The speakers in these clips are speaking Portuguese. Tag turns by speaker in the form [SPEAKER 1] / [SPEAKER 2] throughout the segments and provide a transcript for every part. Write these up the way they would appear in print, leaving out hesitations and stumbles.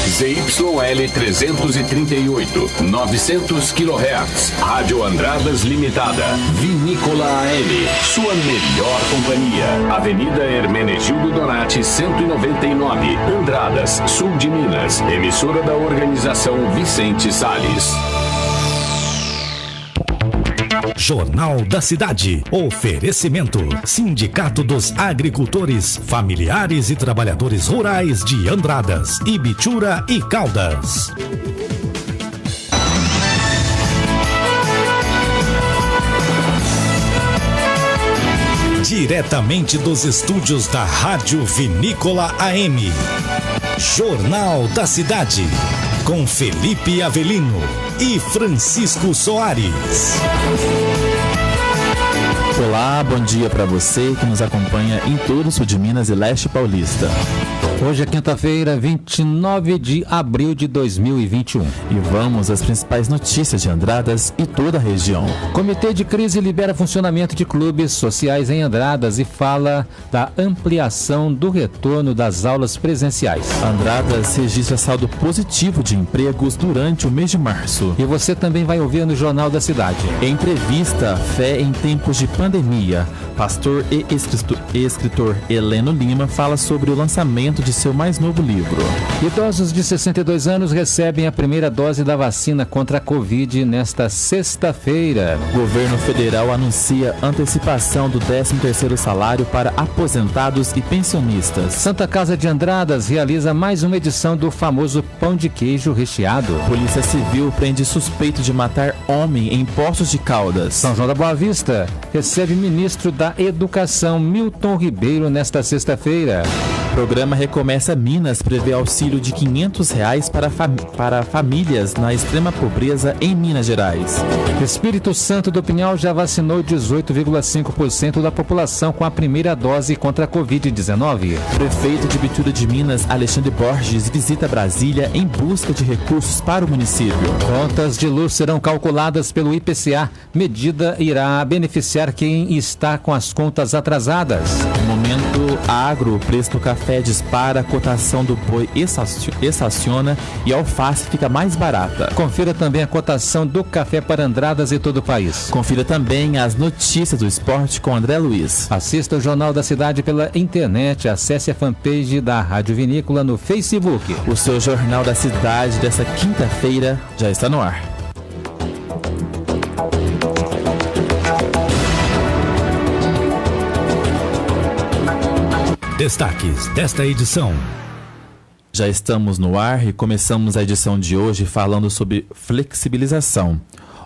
[SPEAKER 1] ZYL 338, 900 kHz. Rádio Andradas Limitada. Vinícola AM. Sua melhor companhia. Avenida Hermenegildo Donati, 199. Andradas, sul de Minas. Emissora da Organização Vicente Salles.
[SPEAKER 2] Jornal da Cidade. Oferecimento: Sindicato dos Agricultores, Familiares e Trabalhadores Rurais de Andradas, Ibitura e Caldas. Diretamente dos estúdios da Rádio Vinícola AM. Jornal da Cidade. Com Felipe Avelino e Francisco Soares.
[SPEAKER 3] Olá, bom dia para você que nos acompanha em todo o sul de Minas e leste paulista.
[SPEAKER 4] Hoje é quinta-feira, 29 de abril de 2021.
[SPEAKER 3] E vamos às principais notícias de Andradas e toda a região.
[SPEAKER 4] Comitê de crise libera funcionamento de clubes sociais em Andradas e fala da ampliação do retorno das aulas presenciais.
[SPEAKER 3] Andradas registra saldo positivo de empregos durante o mês de março.
[SPEAKER 4] E você também vai ouvir no Jornal da Cidade.
[SPEAKER 3] Entrevista Fé em Tempos de Pandemia. Pastor e escritor Heleno Lima fala sobre o lançamento de seu mais novo livro.
[SPEAKER 4] Idosos de 62 anos recebem a primeira dose da vacina contra a Covid nesta sexta-feira.
[SPEAKER 3] Governo federal anuncia antecipação do 13º salário para aposentados e pensionistas.
[SPEAKER 4] Santa Casa de Andradas realiza mais uma edição do famoso pão de queijo recheado.
[SPEAKER 3] Polícia Civil prende suspeito de matar homem em Poços de Caldas.
[SPEAKER 4] São João da Boa Vista recebe ministro da Educação Milton Ribeiro nesta sexta-feira.
[SPEAKER 3] Programa Recomeça Minas prevê auxílio de R$500 para famílias na extrema pobreza em Minas Gerais.
[SPEAKER 4] Espírito Santo do Pinhal já vacinou 18,5% da população com a primeira dose contra a Covid-19.
[SPEAKER 3] Prefeito de Ibitura de Minas, Alexandre Borges, visita Brasília em busca de recursos para o município.
[SPEAKER 4] Contas de luz serão calculadas pelo IPCA. Medida irá beneficiar quem está com as contas atrasadas.
[SPEAKER 3] No momento agro, o preço do café dispara, a cotação do boi estaciona e a alface fica mais barata.
[SPEAKER 4] Confira também a cotação do café para Andradas e todo o país.
[SPEAKER 3] Confira também as notícias do esporte com André Luiz.
[SPEAKER 4] Assista o Jornal da Cidade pela internet. Acesse a fanpage da Rádio Vinícola no Facebook.
[SPEAKER 3] O seu Jornal da Cidade dessa quinta-feira já está no ar.
[SPEAKER 2] Destaques desta edição.
[SPEAKER 3] Já estamos no ar e começamos a edição de hoje falando sobre flexibilização.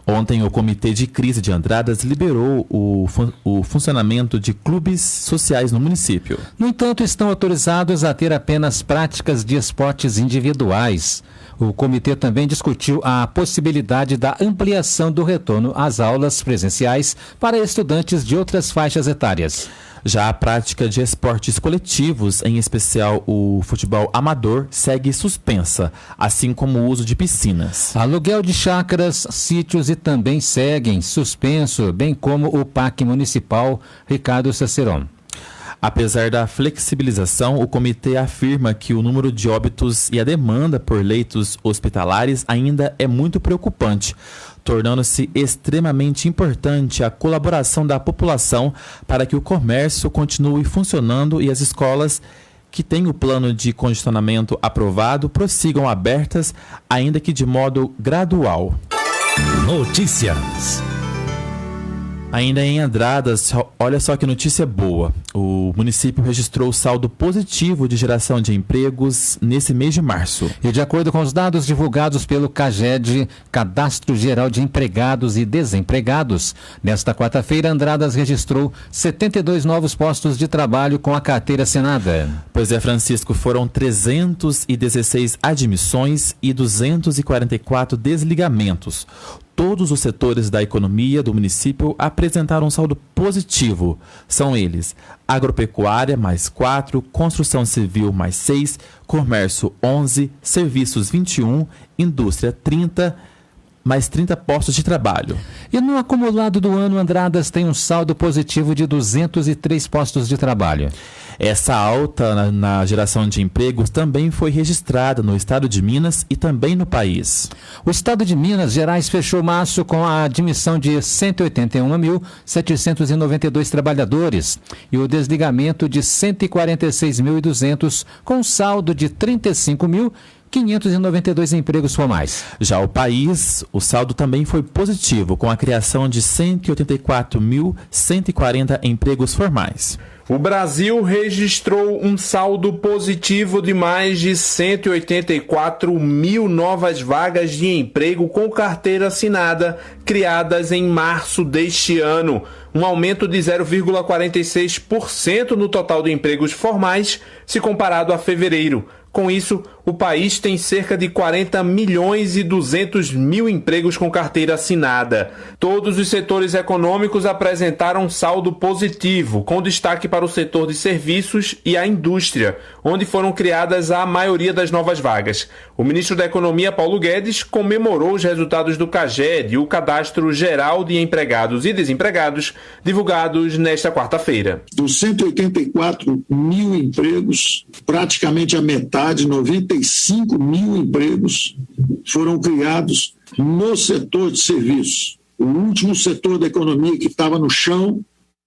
[SPEAKER 3] Ontem, o Comitê de Crise de Andradas liberou o funcionamento de clubes sociais no município.
[SPEAKER 4] No entanto, estão autorizados a ter apenas práticas de esportes individuais. O comitê também discutiu a possibilidade da ampliação do retorno às aulas presenciais para estudantes de outras faixas etárias.
[SPEAKER 3] Já a prática de esportes coletivos, em especial o futebol amador, segue suspensa, assim como o uso de piscinas.
[SPEAKER 4] Aluguel de chácaras, sítios e também seguem suspenso, bem como o Parque Municipal Ricardo Cicerón.
[SPEAKER 3] Apesar da flexibilização, o comitê afirma que o número de óbitos e a demanda por leitos hospitalares ainda é muito preocupante, tornando-se extremamente importante a colaboração da população para que o comércio continue funcionando e as escolas que têm o plano de congestionamento aprovado prossigam abertas, ainda que de modo gradual.
[SPEAKER 2] Notícias.
[SPEAKER 3] Ainda em Andradas, olha só que notícia boa. O município registrou saldo positivo de geração de empregos nesse mês de março.
[SPEAKER 4] E de acordo com os dados divulgados pelo CAGED, Cadastro Geral de Empregados e Desempregados, nesta quarta-feira, Andradas registrou 72 novos postos de trabalho com a carteira assinada.
[SPEAKER 3] Pois é, Francisco, foram 316 admissões e 244 desligamentos. Todos os setores da economia do município apresentaram um saldo positivo. São eles: agropecuária, mais 4, construção civil, mais 6, comércio, 11, serviços, 21, indústria, 30, mais 30 postos de trabalho.
[SPEAKER 4] E no acumulado do ano, Andradas tem um saldo positivo de 203 postos de trabalho.
[SPEAKER 3] Essa alta na geração de empregos também foi registrada no estado de Minas e também no país.
[SPEAKER 4] O estado de Minas Gerais fechou março com a admissão de 181.792 trabalhadores e o desligamento de 146.200, com saldo de 35.592 empregos formais.
[SPEAKER 3] Já o país, o saldo também foi positivo, com a criação de 184.140 empregos formais.
[SPEAKER 5] O Brasil registrou um saldo positivo de mais de 184 mil novas vagas de emprego com carteira assinada, criadas em março deste ano, um aumento de 0,46% no total de empregos formais, se comparado a fevereiro. Com isso, o país tem cerca de 40 milhões e 200 mil empregos com carteira assinada. Todos os setores econômicos apresentaram saldo positivo, com destaque para o setor de serviços e a indústria, onde foram criadas a maioria das novas vagas. O ministro da Economia, Paulo Guedes, comemorou os resultados do CAGED, o Cadastro Geral de Empregados e Desempregados, divulgados nesta quarta-feira.
[SPEAKER 6] Dos 184 mil empregos, praticamente a metade, 95 mil empregos, foram criados no setor de serviços. O último setor da economia que estava no chão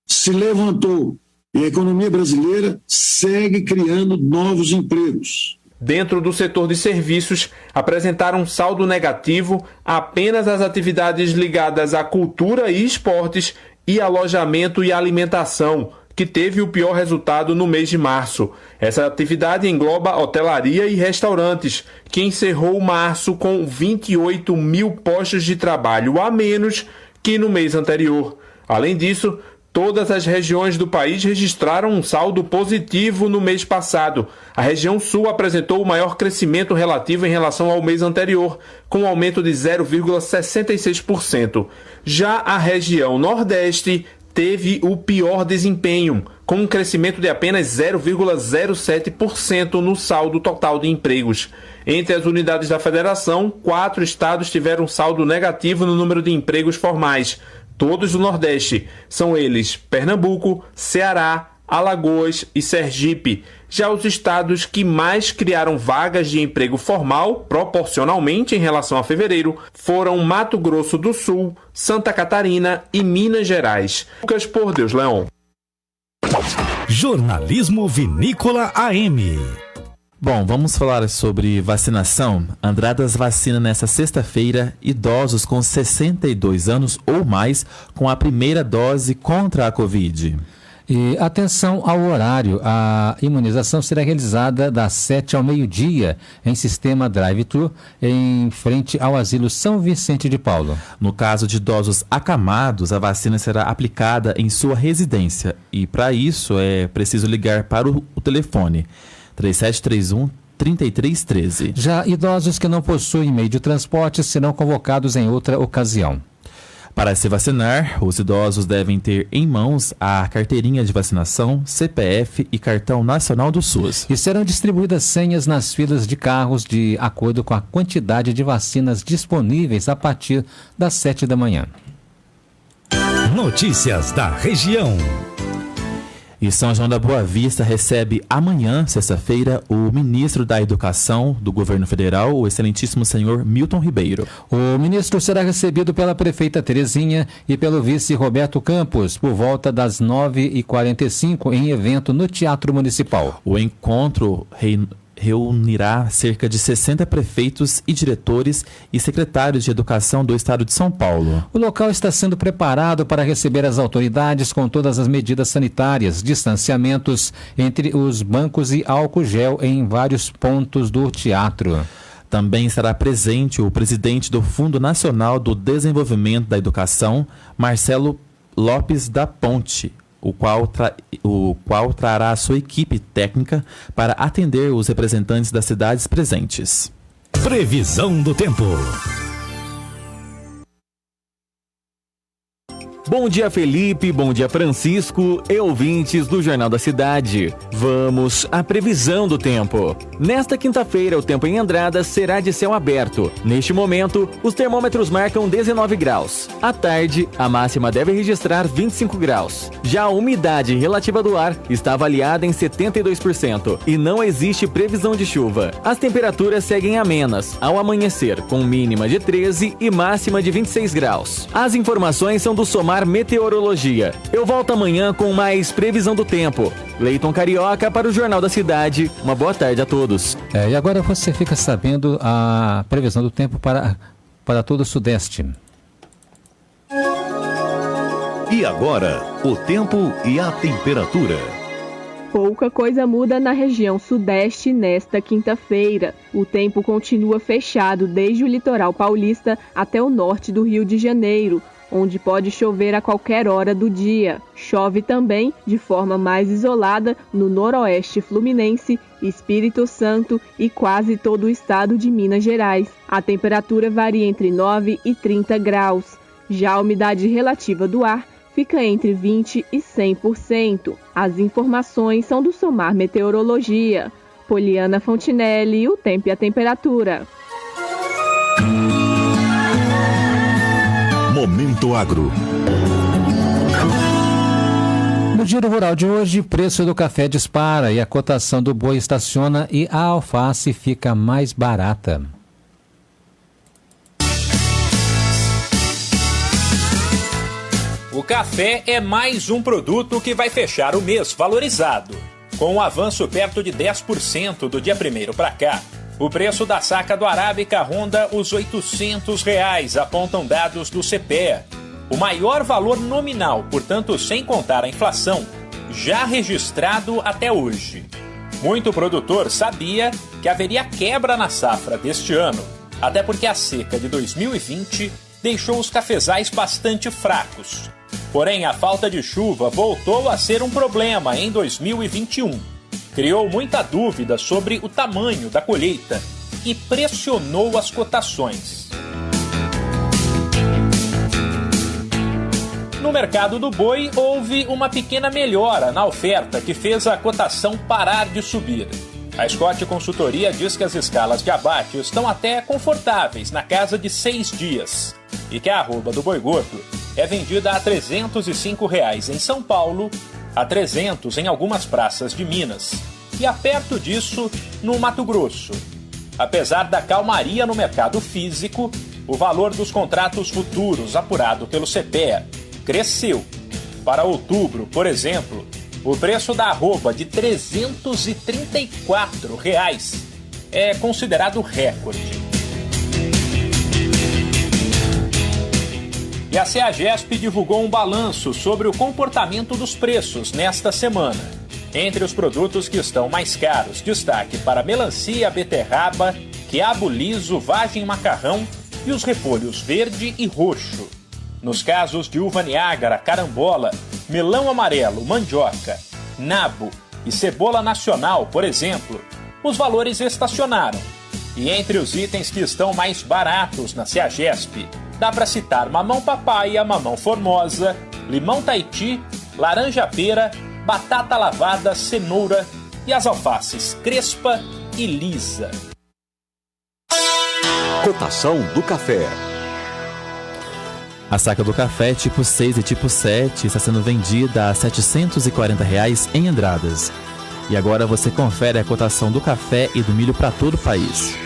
[SPEAKER 6] se levantou e a economia brasileira segue criando novos empregos.
[SPEAKER 5] Dentro do setor de serviços, apresentaram um saldo negativo apenas as atividades ligadas à cultura e esportes e alojamento e alimentação, que teve o pior resultado no mês de março. Essa atividade engloba hotelaria e restaurantes, que encerrou março com 28 mil postos de trabalho a menos que no mês anterior. Além disso, todas as regiões do país registraram um saldo positivo no mês passado. A região sul apresentou o maior crescimento relativo em relação ao mês anterior, com um aumento de 0,66%. Já a região nordeste teve o pior desempenho, com um crescimento de apenas 0,07% no saldo total de empregos. Entre as unidades da federação, 4 estados tiveram saldo negativo no número de empregos formais, todos do Nordeste. São eles Pernambuco, Ceará, Alagoas e Sergipe. Já os estados que mais criaram vagas de emprego formal, proporcionalmente em relação a fevereiro, foram Mato Grosso do Sul, Santa Catarina e Minas Gerais. Lucas Por Deus Leão.
[SPEAKER 2] Jornalismo Vinícola AM.
[SPEAKER 3] Bom, vamos falar sobre vacinação. Andradas vacina nesta sexta-feira idosos com 62 anos ou mais com a primeira dose contra a Covid.
[SPEAKER 4] E atenção ao horário, a imunização será realizada das 7 ao meio-dia em sistema drive-thru em frente ao asilo São Vicente de Paulo.
[SPEAKER 3] No caso de idosos acamados, a vacina será aplicada em sua residência e para isso é preciso ligar para o telefone 3731-3313.
[SPEAKER 4] Já idosos que não possuem meio de transporte serão convocados em outra ocasião.
[SPEAKER 3] Para se vacinar, os idosos devem ter em mãos a carteirinha de vacinação, CPF e cartão nacional do SUS.
[SPEAKER 4] E serão distribuídas senhas nas filas de carros de acordo com a quantidade de vacinas disponíveis a partir das 7 da manhã.
[SPEAKER 2] Notícias da região.
[SPEAKER 3] E São João da Boa Vista recebe amanhã, sexta-feira, o ministro da Educação do Governo Federal, o excelentíssimo senhor Milton Ribeiro.
[SPEAKER 4] O ministro será recebido pela prefeita Terezinha e pelo vice Roberto Campos, por volta das 9h45, em evento no Teatro Municipal.
[SPEAKER 3] O encontro reunirá cerca de 60 prefeitos e diretores e secretários de educação do estado de São Paulo.
[SPEAKER 4] O local está sendo preparado para receber as autoridades com todas as medidas sanitárias, distanciamentos entre os bancos e álcool gel em vários pontos do teatro.
[SPEAKER 3] Também estará presente o presidente do Fundo Nacional do Desenvolvimento da Educação, Marcelo Lopes da Ponte, o qual trará a sua equipe técnica para atender os representantes das cidades presentes.
[SPEAKER 2] Previsão do tempo.
[SPEAKER 7] Bom dia, Felipe, bom dia, Francisco e ouvintes do Jornal da Cidade. Vamos à previsão do tempo. Nesta quinta-feira, o tempo em Andradas será de céu aberto. Neste momento, os termômetros marcam 19 graus. À tarde, a máxima deve registrar 25 graus. Já a umidade relativa do ar está avaliada em 72% e não existe previsão de chuva. As temperaturas seguem amenas ao amanhecer, com mínima de 13 e máxima de 26 graus. As informações são do Somar Meteorologia. Eu volto amanhã com mais previsão do tempo. Leiton Carioca para o Jornal da Cidade. Uma boa tarde a todos.
[SPEAKER 4] E agora você fica sabendo a previsão do tempo para todo o Sudeste.
[SPEAKER 8] E agora, o tempo e a temperatura.
[SPEAKER 9] Pouca coisa muda na região sudeste nesta quinta-feira. O tempo continua fechado desde o litoral paulista até o norte do Rio de Janeiro, onde pode chover a qualquer hora do dia. Chove também, de forma mais isolada, no noroeste fluminense, Espírito Santo e quase todo o estado de Minas Gerais. A temperatura varia entre 9 e 30 graus. Já a umidade relativa do ar fica entre 20% e 100%. As informações são do Somar Meteorologia. Poliana Fontinelli, o tempo e a temperatura.
[SPEAKER 8] Momento Agro.
[SPEAKER 4] No Giro Rural de hoje, o preço do café dispara e a cotação do boi estaciona e a alface fica mais barata.
[SPEAKER 10] O café é mais um produto que vai fechar o mês valorizado. Com um avanço perto de 10% do dia 1º para cá, o preço da saca do Arábica ronda os R$ 800, apontam dados do CPEA. O maior valor nominal, portanto sem contar a inflação, já registrado até hoje. Muito produtor sabia que haveria quebra na safra deste ano, até porque a seca de 2020 deixou os cafezais bastante fracos. Porém, a falta de chuva voltou a ser um problema em 2021. Criou muita dúvida sobre o tamanho da colheita e pressionou as cotações. No mercado do boi, houve uma pequena melhora na oferta que fez a cotação parar de subir. A Scott Consultoria diz que as escalas de abate estão até confortáveis, na casa de 6 dias, e que a arroba do boi gordo é vendida a R$ 305 em São Paulo, a 300 em algumas praças de Minas e a perto disso no Mato Grosso. Apesar da calmaria no mercado físico, o valor dos contratos futuros apurado pelo CPEA cresceu. Para outubro, por exemplo, o preço da arroba de R$ 334 é considerado recorde. E a CEAGESP divulgou um balanço sobre o comportamento dos preços nesta semana. Entre os produtos que estão mais caros, destaque para melancia, beterraba, quiabo liso, vagem e macarrão e os repolhos verde e roxo. Nos casos de uva Niágara, carambola, melão amarelo, mandioca, nabo e cebola nacional, por exemplo, os valores estacionaram. E entre os itens que estão mais baratos na CEAGESP, dá para citar mamão papaya, mamão formosa, limão Tahiti, laranja pera, batata lavada, cenoura e as alfaces crespa e lisa.
[SPEAKER 8] Cotação do café.
[SPEAKER 3] A saca do café tipo 6 e tipo 7 está sendo vendida a R$ 740 em Andradas. E agora você confere a cotação do café e do milho para todo o país.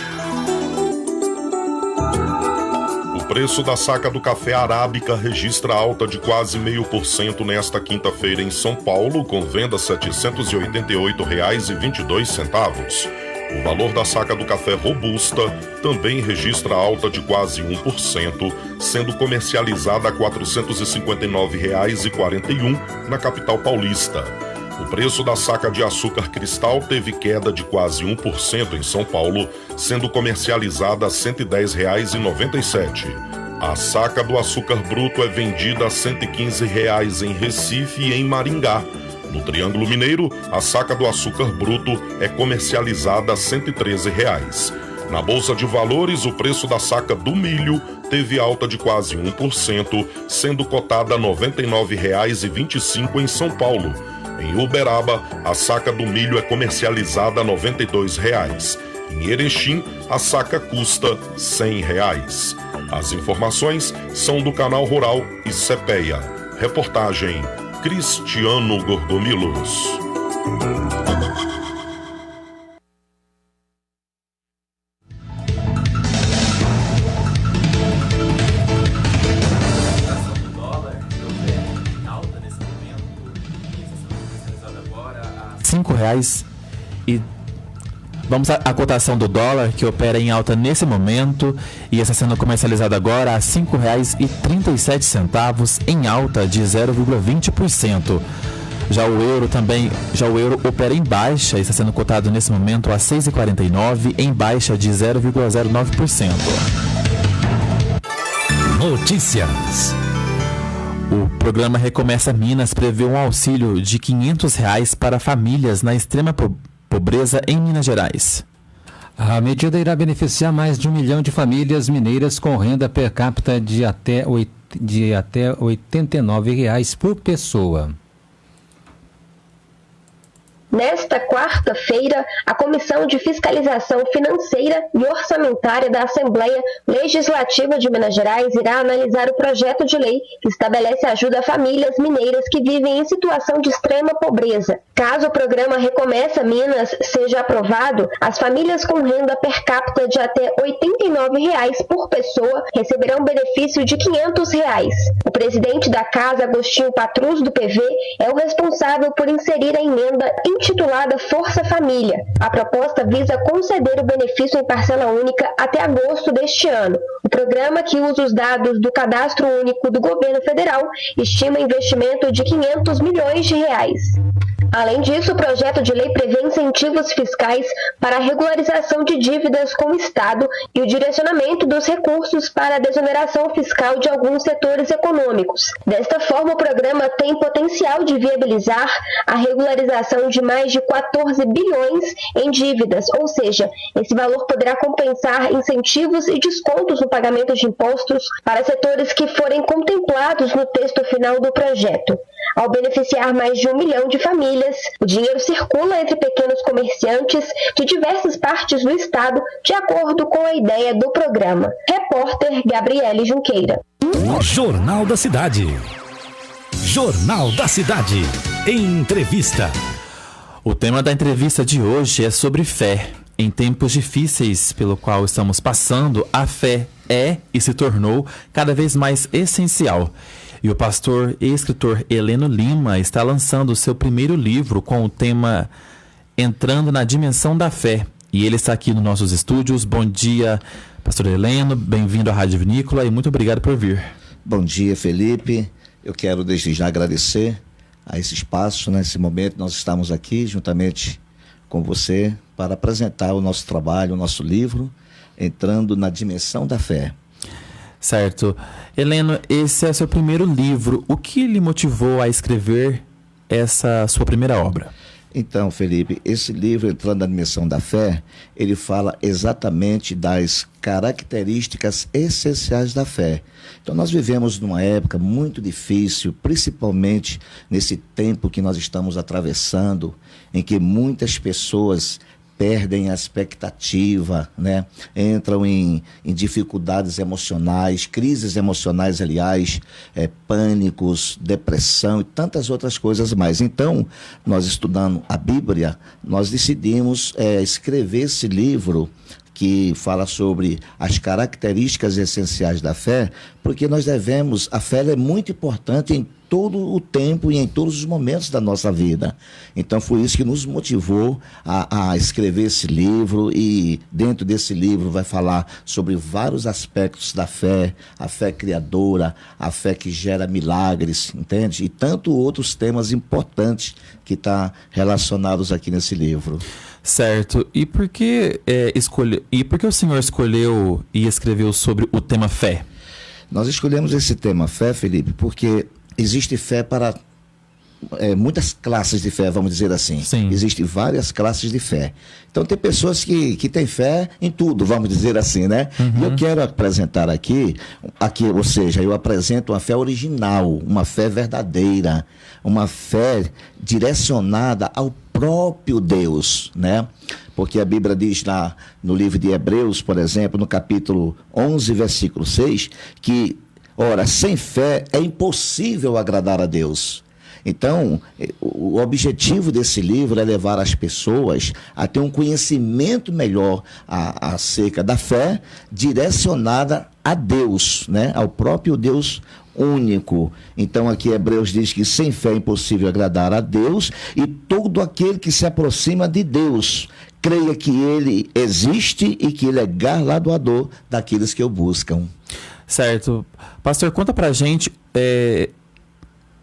[SPEAKER 11] O preço da saca do café arábica registra alta de quase 0,5% nesta quinta-feira em São Paulo, com venda R$ 788,22. O valor da saca do café robusta também registra alta de quase 1%, sendo comercializada a R$ 459,41 na capital paulista. O preço da saca de açúcar cristal teve queda de quase 1% em São Paulo, sendo comercializada a R$ 110,97. A saca do açúcar bruto é vendida a R$ 115 em Recife e em Maringá. No Triângulo Mineiro, a saca do açúcar bruto é comercializada a R$ 113. Na Bolsa de Valores, o preço da saca do milho teve alta de quase 1%, sendo cotada a R$ 99,25 em São Paulo. Em Uberaba, a saca do milho é comercializada a R$ 92,00. Em Erechim, a saca custa R$ 100,00. As informações são do Canal Rural e CPEA. Reportagem Cristiano Gorgomilos.
[SPEAKER 3] R$5 e vamos à cotação do dólar, que opera em alta nesse momento e está sendo comercializado agora a R$ 5,37, em alta de 0,20%. Já o euro opera em baixa e está sendo cotado nesse momento a R$ 6,49, em baixa de 0,09%.
[SPEAKER 2] Notícias.
[SPEAKER 3] O programa Recomeça Minas prevê um auxílio de R$ 500 para famílias na extrema pobreza em Minas Gerais.
[SPEAKER 4] A medida irá beneficiar mais de 1 milhão de famílias mineiras com renda per capita de até R$ 89,00 por pessoa.
[SPEAKER 12] Nesta quarta-feira, a Comissão de Fiscalização Financeira e Orçamentária da Assembleia Legislativa de Minas Gerais irá analisar o projeto de lei que estabelece ajuda a famílias mineiras que vivem em situação de extrema pobreza. Caso o programa Recomeça Minas seja aprovado, as famílias com renda per capita de até R$ 89,00 por pessoa receberão benefício de R$ 500,00. O presidente da Casa, Agostinho Patrus, do PV, é o responsável por inserir a emenda intitulada Força Família. A proposta visa conceder o benefício em parcela única até agosto deste ano. O programa, que usa os dados do Cadastro Único do Governo Federal, estima investimento de R$ 500 milhões. Além disso, o projeto de lei prevê incentivos fiscais para a regularização de dívidas com o Estado e o direcionamento dos recursos para a desoneração fiscal de alguns setores econômicos. Desta forma, o programa tem potencial de viabilizar a regularização de mais de 14 bilhões em dívidas, ou seja, esse valor poderá compensar incentivos e descontos no pagamento de impostos para setores que forem contemplados no texto final do projeto. Ao beneficiar mais de 1 milhão de famílias, o dinheiro circula entre pequenos comerciantes de diversas partes do estado, de acordo com a ideia do programa. Repórter Gabriele Junqueira.
[SPEAKER 2] Jornal da Cidade. Jornal da Cidade. Entrevista.
[SPEAKER 3] O tema da entrevista de hoje é sobre fé. Em tempos difíceis pelo qual estamos passando, a fé é e se tornou cada vez mais essencial. E o pastor e escritor Heleno Lima está lançando o seu primeiro livro com o tema Entrando na Dimensão da Fé. E ele está aqui nos nossos estúdios. Bom dia, pastor Heleno. Bem-vindo à Rádio Vinícola e muito obrigado por vir.
[SPEAKER 13] Bom dia, Felipe. Eu quero desde já agradecer a esse espaço, nesse momento nós estamos aqui juntamente com você para apresentar o nosso trabalho, o nosso livro, Entrando na Dimensão da Fé.
[SPEAKER 3] Certo. Heleno, esse é seu primeiro livro. O que lhe motivou a escrever essa sua primeira obra?
[SPEAKER 13] Então, Felipe, esse livro, Entrando na Dimensão da Fé, ele fala exatamente das características essenciais da fé. Então, nós vivemos numa época muito difícil, principalmente nesse tempo que nós estamos atravessando, em que muitas pessoas perdem a expectativa, né? Entram em dificuldades emocionais, crises emocionais, aliás, pânicos, depressão e tantas outras coisas mais. Então, nós estudando a Bíblia, nós decidimos escrever esse livro que fala sobre as características essenciais da fé, porque a fé é muito importante em todo o tempo e em todos os momentos da nossa vida. Então foi isso que nos motivou a escrever esse livro, e dentro desse livro vai falar sobre vários aspectos da fé, a fé criadora, a fé que gera milagres, entende? E tanto outros temas importantes que estão relacionados aqui nesse livro.
[SPEAKER 3] Certo. E por que o senhor escolheu e escreveu sobre o tema fé?
[SPEAKER 13] Nós escolhemos esse tema fé, Felipe, porque existe fé para muitas classes de fé, vamos dizer assim.
[SPEAKER 3] Sim.
[SPEAKER 13] Existem várias classes de fé. Então tem pessoas que têm fé em tudo, vamos dizer assim, né? E eu quero apresentar aqui, ou seja, eu apresento uma fé original, uma fé verdadeira, uma fé direcionada ao próprio Deus, né? Porque a Bíblia diz lá no livro de Hebreus, por exemplo, no capítulo 11, versículo 6, que, ora, sem fé é impossível agradar a Deus. Então, o objetivo desse livro é levar as pessoas a ter um conhecimento melhor acerca da fé direcionada a Deus, né? Ao próprio Deus único. Então aqui Hebreus diz que sem fé é impossível agradar a Deus, e todo aquele que se aproxima de Deus creia que ele existe e que ele é galardoador daqueles que o buscam.
[SPEAKER 3] Certo. Pastor, conta pra gente,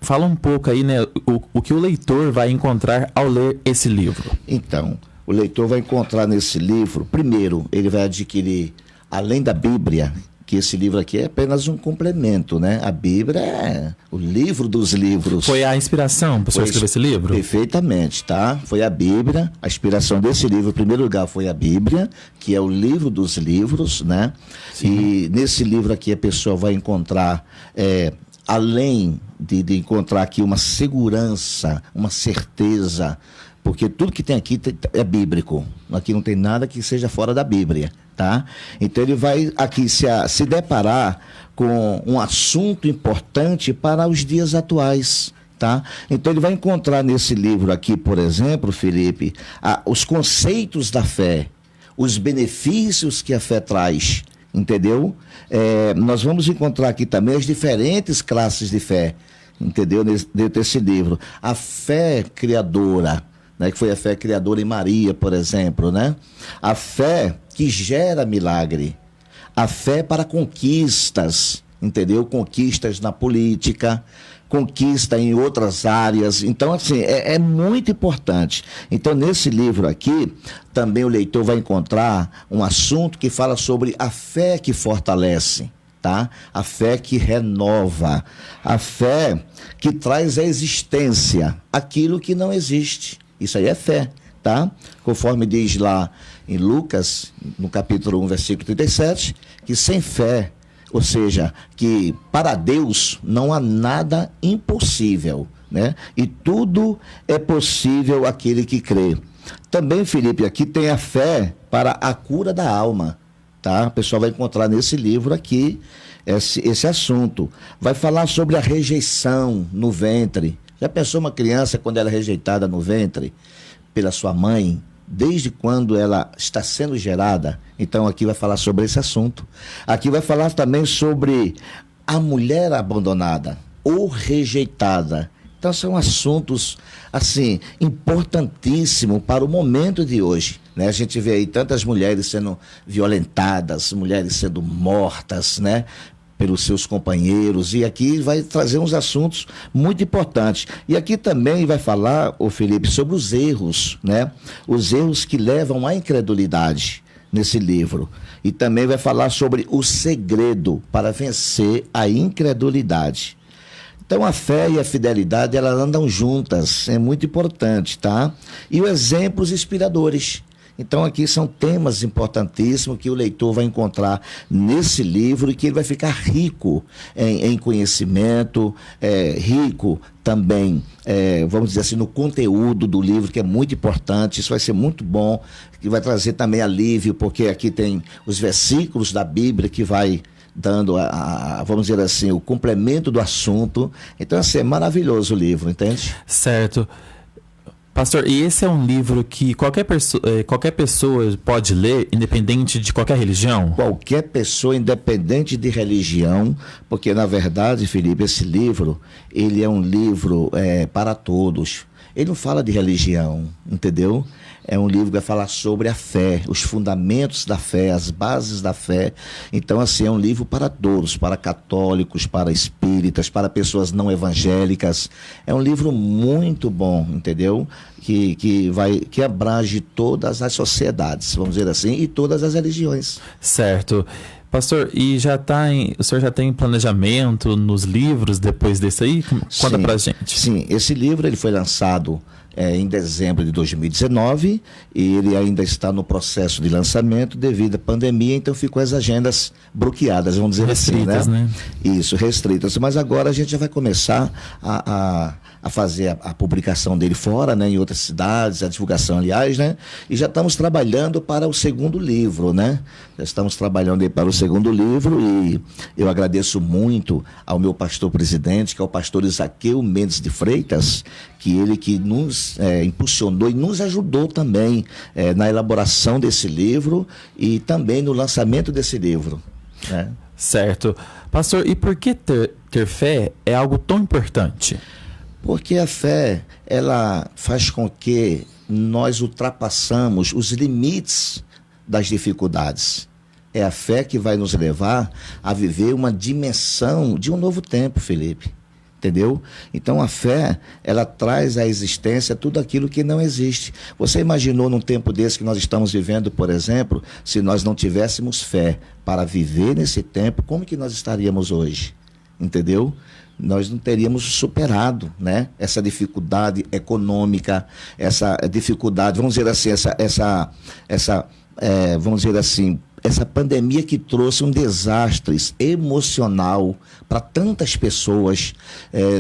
[SPEAKER 3] fala um pouco aí, né, o que o leitor vai encontrar ao ler esse livro.
[SPEAKER 13] Então, o leitor vai encontrar nesse livro, primeiro, ele vai adquirir, além da Bíblia, que esse livro aqui é apenas um complemento, né? A Bíblia é o livro dos livros.
[SPEAKER 3] Foi a inspiração para o senhor escrever esse livro?
[SPEAKER 13] Perfeitamente, tá? Foi a Bíblia, a inspiração desse livro, em primeiro lugar, foi a Bíblia, que é o livro dos livros, né? Sim. E nesse livro aqui a pessoa vai encontrar, além de encontrar aqui uma segurança, uma certeza, porque tudo que tem aqui é bíblico. Aqui não tem nada que seja fora da Bíblia, tá? Então ele vai aqui se deparar com um assunto importante para os dias atuais, tá? Então ele vai encontrar nesse livro aqui, por exemplo, Felipe, os conceitos da fé, os benefícios que a fé traz, entendeu? Nós vamos encontrar aqui também as diferentes classes de fé, entendeu? Dentro desse livro. A fé criadora, né, que foi a fé criadora em Maria, por exemplo, né? A fé que gera milagre, a fé para conquistas, entendeu? Conquistas na política, conquista em outras áreas. Então, assim, é muito importante. Então, nesse livro aqui, também o leitor vai encontrar um assunto que fala sobre a fé que fortalece, tá? A fé que renova, a fé que traz à existência aquilo que não existe. Isso aí é fé, tá? Conforme diz lá em Lucas, no capítulo 1, versículo 37, que sem fé, ou seja, que para Deus não há nada impossível, né? E tudo é possível àquele que crê. Também, Felipe, aqui tem a fé para a cura da alma, tá? O pessoal vai encontrar nesse livro aqui esse assunto. Vai falar sobre a rejeição no ventre. Já pensou uma criança quando ela é rejeitada no ventre pela sua mãe, desde quando ela está sendo gerada? Então aqui vai falar sobre esse assunto. Aqui vai falar também sobre a mulher abandonada ou rejeitada. Então são assuntos, assim, importantíssimos para o momento de hoje, né? A gente vê aí tantas mulheres sendo violentadas, mulheres sendo mortas, né, pelos seus companheiros, e aqui vai trazer uns assuntos muito importantes. E aqui também vai falar, o Felipe, sobre os erros, né? Os erros que levam à incredulidade nesse livro. E também vai falar sobre o segredo para vencer a incredulidade. Então a fé e a fidelidade, elas andam juntas, é muito importante, tá? E os exemplos inspiradores. Então aqui são temas importantíssimos que o leitor vai encontrar nesse livro e que ele vai ficar rico em conhecimento, rico também, vamos dizer assim, no conteúdo do livro, que é muito importante. Isso vai ser muito bom, que vai trazer também alívio, porque aqui tem os versículos da Bíblia que vai dando, vamos dizer assim, o complemento do assunto. Então, assim, é maravilhoso o livro, entende?
[SPEAKER 3] Certo. Pastor, e esse é um livro que qualquer pessoa pode ler, independente de qualquer religião?
[SPEAKER 13] Qualquer pessoa, independente de religião, porque, na verdade, Felipe, esse livro, ele é um livro para todos. Ele não fala de religião, entendeu? É um livro que vai falar sobre a fé, os fundamentos da fé, as bases da fé. Então, assim, é um livro para todos, para católicos, para espíritas, para pessoas não evangélicas. É um livro muito bom, entendeu? Que abrange todas as sociedades, vamos dizer assim, e todas as religiões.
[SPEAKER 3] Certo. Pastor, e o senhor já tem planejamento nos livros depois desse aí? Conta pra gente.
[SPEAKER 13] Sim, esse livro ele foi lançado em dezembro de 2019 e ele ainda está no processo de lançamento devido à pandemia, então ficou as agendas bloqueadas, vamos dizer restritas, assim, né? Isso, restritas. Mas agora a gente já vai começar a fazer a publicação dele fora, né, em outras cidades, a divulgação, aliás, né? E já estamos trabalhando para o segundo livro, né? Já estamos trabalhando aí para o segundo livro e eu agradeço muito ao meu pastor presidente, que é o pastor Isaqueu Mendes de Freitas, que ele que nos impulsionou e nos ajudou também na elaboração desse livro e também no lançamento desse livro, né?
[SPEAKER 3] Certo. Pastor, e por que ter fé é algo tão importante?
[SPEAKER 13] Porque a fé, ela faz com que nós ultrapassamos os limites das dificuldades. É a fé que vai nos levar a viver uma dimensão de um novo tempo, Felipe. Entendeu? Então a fé, ela traz à existência tudo aquilo que não existe. Você imaginou num tempo desse que nós estamos vivendo, por exemplo, se nós não tivéssemos fé para viver nesse tempo, como que nós estaríamos hoje? Entendeu? Nós não teríamos superado, né, essa dificuldade econômica, essa dificuldade, vamos dizer assim, vamos dizer assim, essa pandemia que trouxe um desastre emocional para tantas pessoas,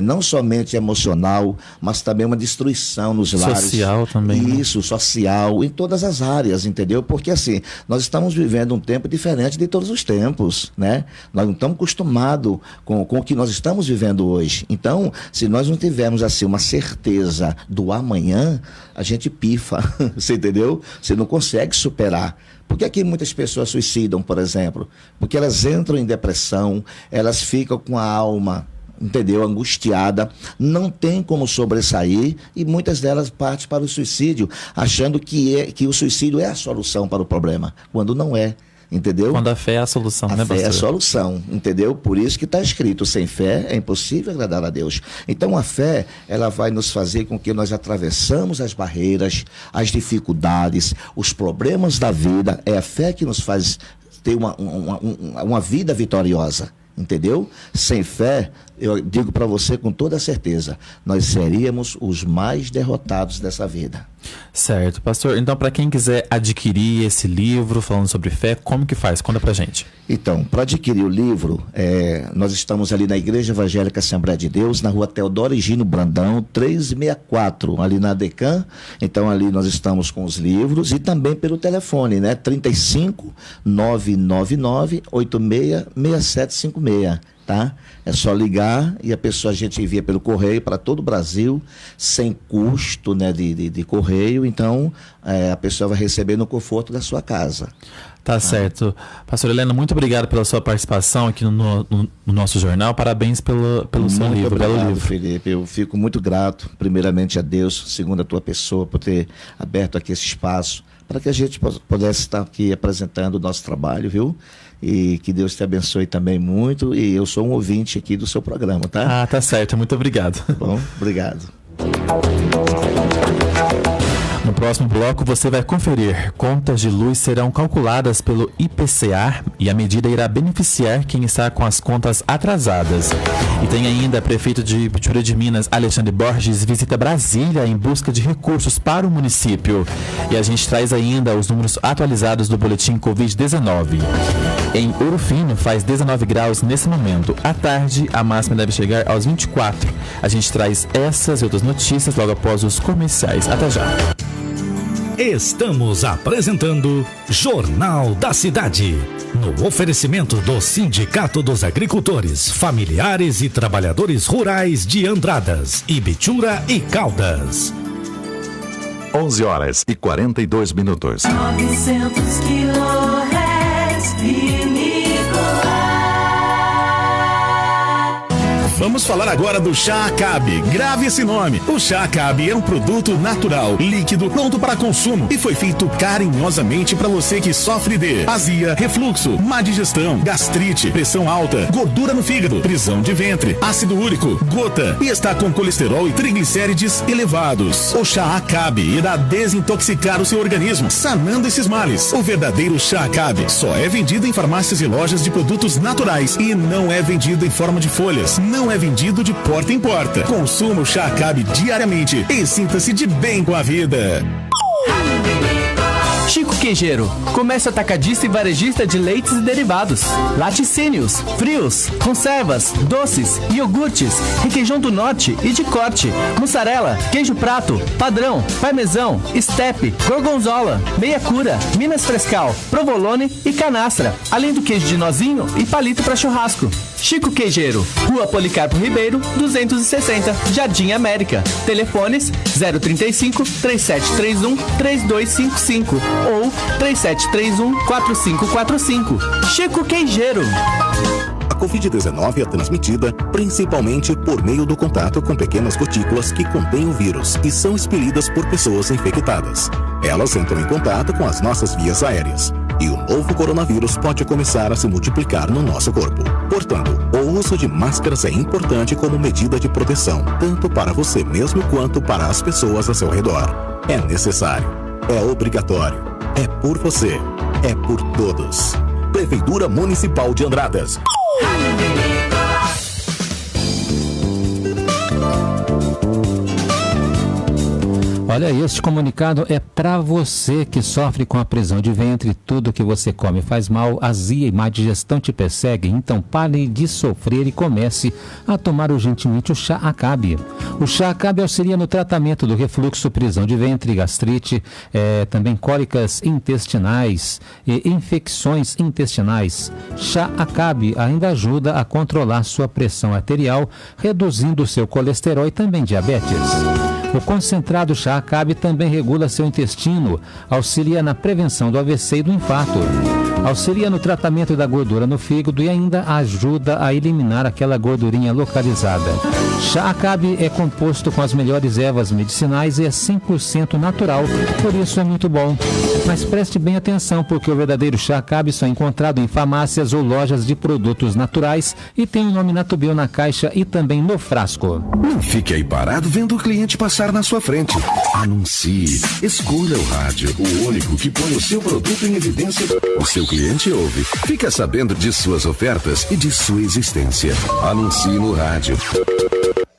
[SPEAKER 13] não somente emocional, mas também uma destruição nos lares.
[SPEAKER 3] Social também.
[SPEAKER 13] Isso, social, em todas as áreas, entendeu? Porque assim, nós estamos vivendo um tempo diferente de todos os tempos, né? Nós não estamos acostumados com o que nós estamos vivendo hoje. Então, se nós não tivermos assim uma certeza do amanhã, a gente pifa, você entendeu? Você não consegue superar. Por que aqui muitas pessoas suicidam, por exemplo? Porque elas entram em depressão, elas ficam com a alma, entendeu, angustiada, não tem como sobressair e muitas delas partem para o suicídio, achando que o suicídio é a solução para o problema, quando não é. Entendeu?
[SPEAKER 3] Quando a fé é a solução,
[SPEAKER 13] né, pastor? A fé é a solução, entendeu? Por isso que está escrito, sem fé é impossível agradar a Deus. Então a fé, ela vai nos fazer com que nós atravessamos as barreiras, as dificuldades, os problemas da vida. É a fé que nos faz ter uma vida vitoriosa. Entendeu? Sem fé, eu digo para você com toda certeza, nós seríamos os mais derrotados dessa vida.
[SPEAKER 3] Certo, pastor. Então, para quem quiser adquirir esse livro falando sobre fé, como que faz? Conta pra gente.
[SPEAKER 13] Então, para adquirir o livro, nós estamos ali na Igreja Evangélica Assembleia de Deus, na rua Teodoro Higino Brandão, 364, ali na Decan. Então, ali nós estamos com os livros e também pelo telefone, né? 35 999 86 6756. Tá? É só ligar e a gente envia pelo correio para todo o Brasil, sem custo, né, de correio. Então, a pessoa vai receber no conforto da sua casa.
[SPEAKER 3] Tá certo. Pastor Helena, muito obrigado pela sua participação aqui no nosso jornal. Parabéns pelo seu livro.
[SPEAKER 13] Muito obrigado,
[SPEAKER 3] livro.
[SPEAKER 13] Felipe. Eu fico muito grato, primeiramente a Deus, segundo a tua pessoa, por ter aberto aqui esse espaço, para que a gente pudesse estar aqui apresentando o nosso trabalho, viu? E que Deus te abençoe também muito. E eu sou um ouvinte aqui do seu programa, tá?
[SPEAKER 3] Ah, tá certo. Muito obrigado.
[SPEAKER 13] Bom, obrigado.
[SPEAKER 3] No próximo bloco você vai conferir. Contas de luz serão calculadas pelo IPCA e a medida irá beneficiar quem está com as contas atrasadas. E tem ainda prefeito de Bitura de Minas, Alexandre Borges, visita Brasília em busca de recursos para o município. E a gente traz ainda os números atualizados do boletim Covid-19. Em Ouro Fino faz 19 graus nesse momento. À tarde, a máxima deve chegar aos 24. A gente traz essas e outras notícias logo após os comerciais. Até já.
[SPEAKER 2] Estamos apresentando Jornal da Cidade. No oferecimento do Sindicato dos Agricultores, Familiares e Trabalhadores Rurais de Andradas, Ibitura e Caldas.
[SPEAKER 8] 11 horas e 42 minutos.
[SPEAKER 14] 900 kHz, Vinícola. Vamos falar agora do Chá Acabe. Grave esse nome. O Chá Acabe é um produto natural, líquido, pronto para consumo e foi feito carinhosamente para você que sofre de azia, refluxo, má digestão, gastrite, pressão alta, gordura no fígado, prisão de ventre, ácido úrico, gota e está com colesterol e triglicérides elevados. O Chá Acabe irá desintoxicar o seu organismo, sanando esses males. O verdadeiro Chá Acabe só é vendido em farmácias e lojas de produtos naturais e não é vendido em forma de folhas. Não é vendido de porta em porta. Consuma o Chá Acabe diariamente e sinta-se de bem com a vida.
[SPEAKER 15] Chico Queijeiro, comércio atacadista e varejista de leites e derivados, laticínios, frios, conservas, doces, iogurtes, requeijão do norte e de corte, mussarela, queijo prato, padrão, parmesão, estepe, gorgonzola, meia cura, Minas Frescal, provolone e canastra, além do queijo de nozinho e palito para churrasco. Chico Queijeiro, Rua Policarpo Ribeiro, 260, Jardim América. Telefones 035 3731 3255 ou 3731 4545. Chico Queijeiro.
[SPEAKER 16] A Covid-19 é transmitida principalmente por meio do contato com pequenas gotículas que contêm o vírus e são expelidas por pessoas infectadas. Elas entram em contato com as nossas vias aéreas. E o novo coronavírus pode começar a se multiplicar no nosso corpo. Portanto, o uso de máscaras é importante como medida de proteção, tanto para você mesmo quanto para as pessoas ao seu redor. É necessário, é obrigatório, é por você, é por todos. Prefeitura Municipal de Andradas.
[SPEAKER 4] Olha, este comunicado é para você que sofre com a prisão de ventre. Tudo que você come faz mal, azia e má digestão te persegue. Então pare de sofrer e comece a tomar urgentemente o Chá Acabe. O Chá Acabe auxilia no tratamento do refluxo, prisão de ventre, gastrite, também cólicas intestinais e infecções intestinais. Chá Acabe ainda ajuda a controlar sua pressão arterial, reduzindo o seu colesterol e também diabetes. O concentrado Chá Acabe também regula seu intestino, auxilia na prevenção do AVC e do infarto, auxilia no tratamento da gordura no fígado e ainda ajuda a eliminar aquela gordurinha localizada. Chá Acabe é composto com as melhores ervas medicinais e é 100% natural, por isso é muito bom. Mas preste bem atenção, porque o verdadeiro Chá Acabe só é encontrado em farmácias ou lojas de produtos naturais e tem o nome Natubio na caixa e também no frasco.
[SPEAKER 17] Não fique aí parado vendo o cliente passar na sua frente. Anuncie. Escolha o rádio, o único que põe o seu produto em evidência. O seu cliente ouve. Fica sabendo de suas ofertas e de sua existência. Anuncie no rádio.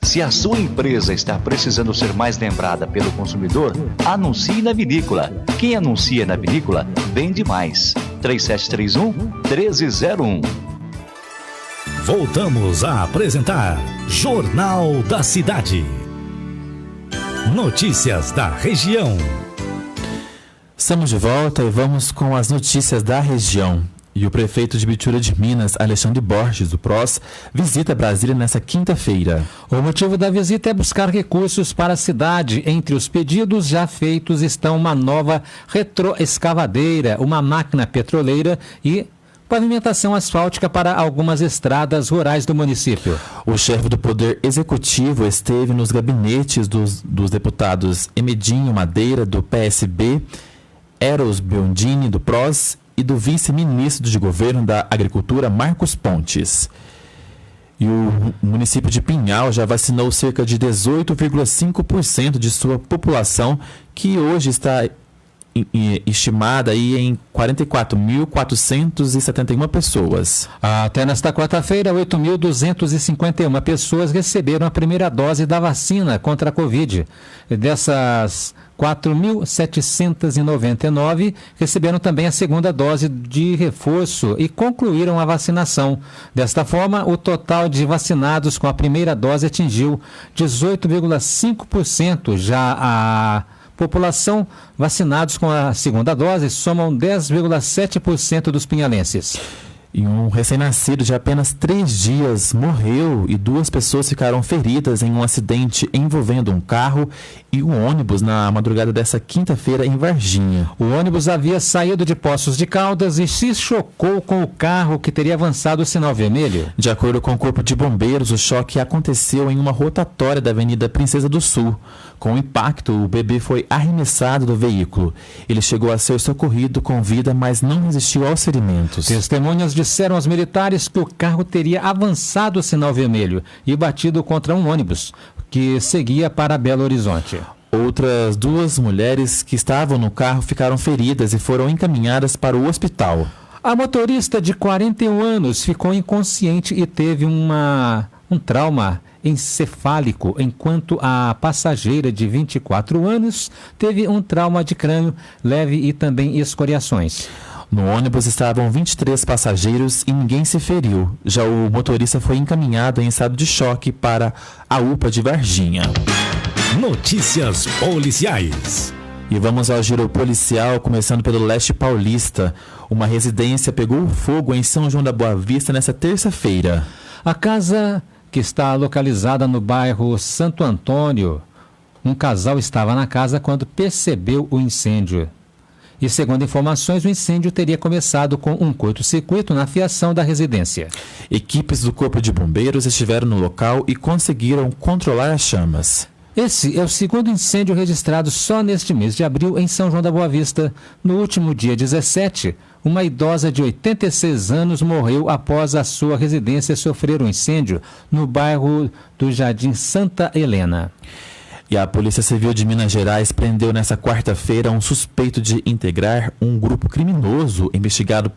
[SPEAKER 8] Se a sua empresa está precisando ser mais lembrada pelo consumidor, anuncie na vinícola. Quem anuncia na vinícola, vende mais. 3731-1301.
[SPEAKER 2] Voltamos a apresentar Jornal da Cidade. Notícias da região.
[SPEAKER 3] Estamos de volta e vamos com as notícias da região. E o prefeito de Bitura de Minas, Alexandre Borges, do PROS, visita Brasília nesta quinta-feira.
[SPEAKER 4] O motivo da visita é buscar recursos para a cidade. Entre os pedidos já feitos estão uma nova retroescavadeira, uma máquina petroleira e pavimentação asfáltica para algumas estradas rurais do município.
[SPEAKER 3] O chefe do Poder Executivo esteve nos gabinetes dos deputados Emedinho Madeira, do PSB, Eros Biondini, do PROS, e do vice-ministro de Governo da Agricultura, Marcos Pontes. E o município de Pinhal já vacinou cerca de 18,5% de sua população, que hoje está estimada aí em 44.471 pessoas.
[SPEAKER 4] Até nesta quarta-feira, 8.251 pessoas receberam a primeira dose da vacina contra a Covid. Dessas 4.799 receberam também a segunda dose de reforço e concluíram a vacinação. Desta forma, o total de vacinados com a primeira dose atingiu 18,5%. Já a população vacinados com a segunda dose somam 10,7% dos pinhalenses.
[SPEAKER 3] E um recém-nascido de apenas 3 dias morreu e 2 pessoas ficaram feridas em um acidente envolvendo um carro e um ônibus na madrugada dessa quinta-feira em Varginha.
[SPEAKER 4] O ônibus havia saído de Poços de Caldas e se chocou com o carro que teria avançado o sinal vermelho.
[SPEAKER 3] De acordo com o Corpo de Bombeiros, o choque aconteceu em uma rotatória da Avenida Princesa do Sul. Com o impacto, o bebê foi arremessado do veículo. Ele chegou a ser socorrido com vida, mas não resistiu aos ferimentos.
[SPEAKER 4] Testemunhas disseram aos militares que o carro teria avançado o sinal vermelho e batido contra um ônibus que seguia para Belo Horizonte.
[SPEAKER 3] Outras 2 mulheres que estavam no carro ficaram feridas e foram encaminhadas para o hospital.
[SPEAKER 4] A motorista de 41 anos ficou inconsciente e teve um trauma encefálico, enquanto a passageira de 24 anos teve um trauma de crânio leve e também escoriações.
[SPEAKER 3] No ônibus estavam 23 passageiros e ninguém se feriu. Já o motorista foi encaminhado em estado de choque para a UPA de Varginha.
[SPEAKER 2] Notícias policiais.
[SPEAKER 3] E vamos ao giro policial, começando pelo leste paulista. Uma residência pegou fogo em São João da Boa Vista nesta terça-feira.
[SPEAKER 4] A casa, que está localizada no bairro Santo Antônio, um casal estava na casa quando percebeu o incêndio. E, segundo informações, o incêndio teria começado com um curto-circuito na fiação da residência.
[SPEAKER 3] Equipes do Corpo de Bombeiros estiveram no local e conseguiram controlar as chamas.
[SPEAKER 4] Esse é o segundo incêndio registrado só neste mês de abril em São João da Boa Vista. No último dia 17, uma idosa de 86 anos morreu após a sua residência sofrer um incêndio no bairro do Jardim Santa Helena.
[SPEAKER 3] E a Polícia Civil de Minas Gerais prendeu nesta quarta-feira um suspeito de integrar um grupo criminoso investigado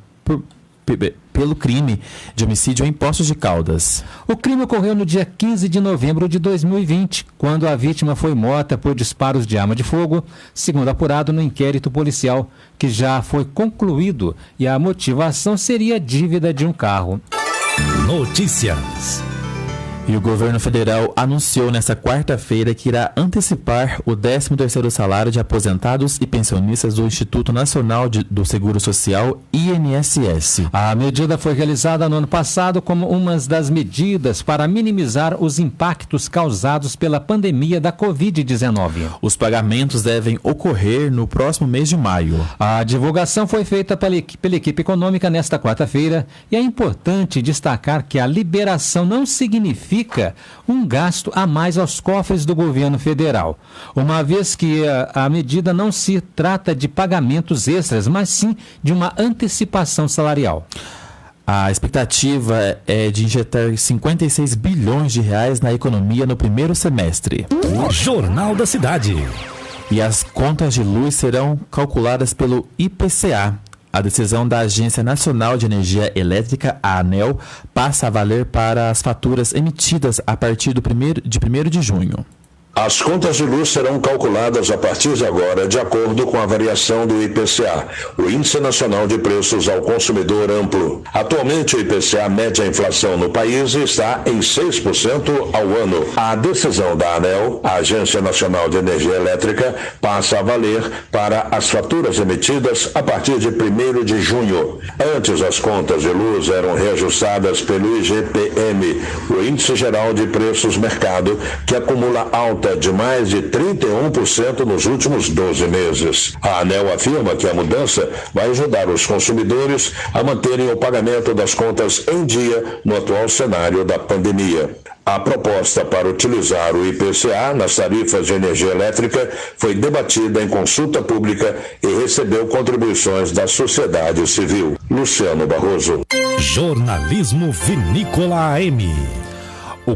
[SPEAKER 3] pelo crime de homicídio em Poços de Caldas.
[SPEAKER 4] O crime ocorreu no dia 15 de novembro de 2020, quando a vítima foi morta por disparos de arma de fogo, segundo apurado no inquérito policial, que já foi concluído, e a motivação seria a dívida de um carro.
[SPEAKER 2] Notícias.
[SPEAKER 3] E o governo federal anunciou nesta quarta-feira que irá antecipar o 13º salário de aposentados e pensionistas do Instituto Nacional do Seguro Social, INSS.
[SPEAKER 4] A medida foi realizada no ano passado como uma das medidas para minimizar os impactos causados pela pandemia da Covid-19.
[SPEAKER 3] Os pagamentos devem ocorrer no próximo mês de maio.
[SPEAKER 4] A divulgação foi feita pela equipe econômica nesta quarta-feira e é importante destacar que a liberação não significa um gasto a mais aos cofres do governo federal, uma vez que a medida não se trata de pagamentos extras, mas sim de uma antecipação salarial.
[SPEAKER 3] A expectativa é de injetar 56 bilhões de reais na economia no primeiro semestre.
[SPEAKER 2] Jornal da Cidade.
[SPEAKER 3] E as contas de luz serão calculadas pelo IPCA. A decisão da Agência Nacional de Energia Elétrica, a ANEEL, passa a valer para as faturas emitidas a partir de 1º de junho.
[SPEAKER 18] As contas de luz serão calculadas a partir de agora de acordo com a variação do IPCA, o Índice Nacional de Preços ao Consumidor Amplo. Atualmente, o IPCA mede a inflação no país e está em 6% ao ano. A decisão da ANEEL, a Agência Nacional de Energia Elétrica, passa a valer para as faturas emitidas a partir de 1º de junho. Antes, as contas de luz eram reajustadas pelo IGPM, o Índice Geral de Preços Mercado, que acumula alta de mais de 31% nos últimos 12 meses. A ANEEL afirma que a mudança vai ajudar os consumidores a manterem o pagamento das contas em dia no atual cenário da pandemia. A proposta para utilizar o IPCA nas tarifas de energia elétrica foi debatida em consulta pública e recebeu contribuições da sociedade civil. Luciano Barroso.
[SPEAKER 2] Jornalismo Vinícola AM.
[SPEAKER 3] O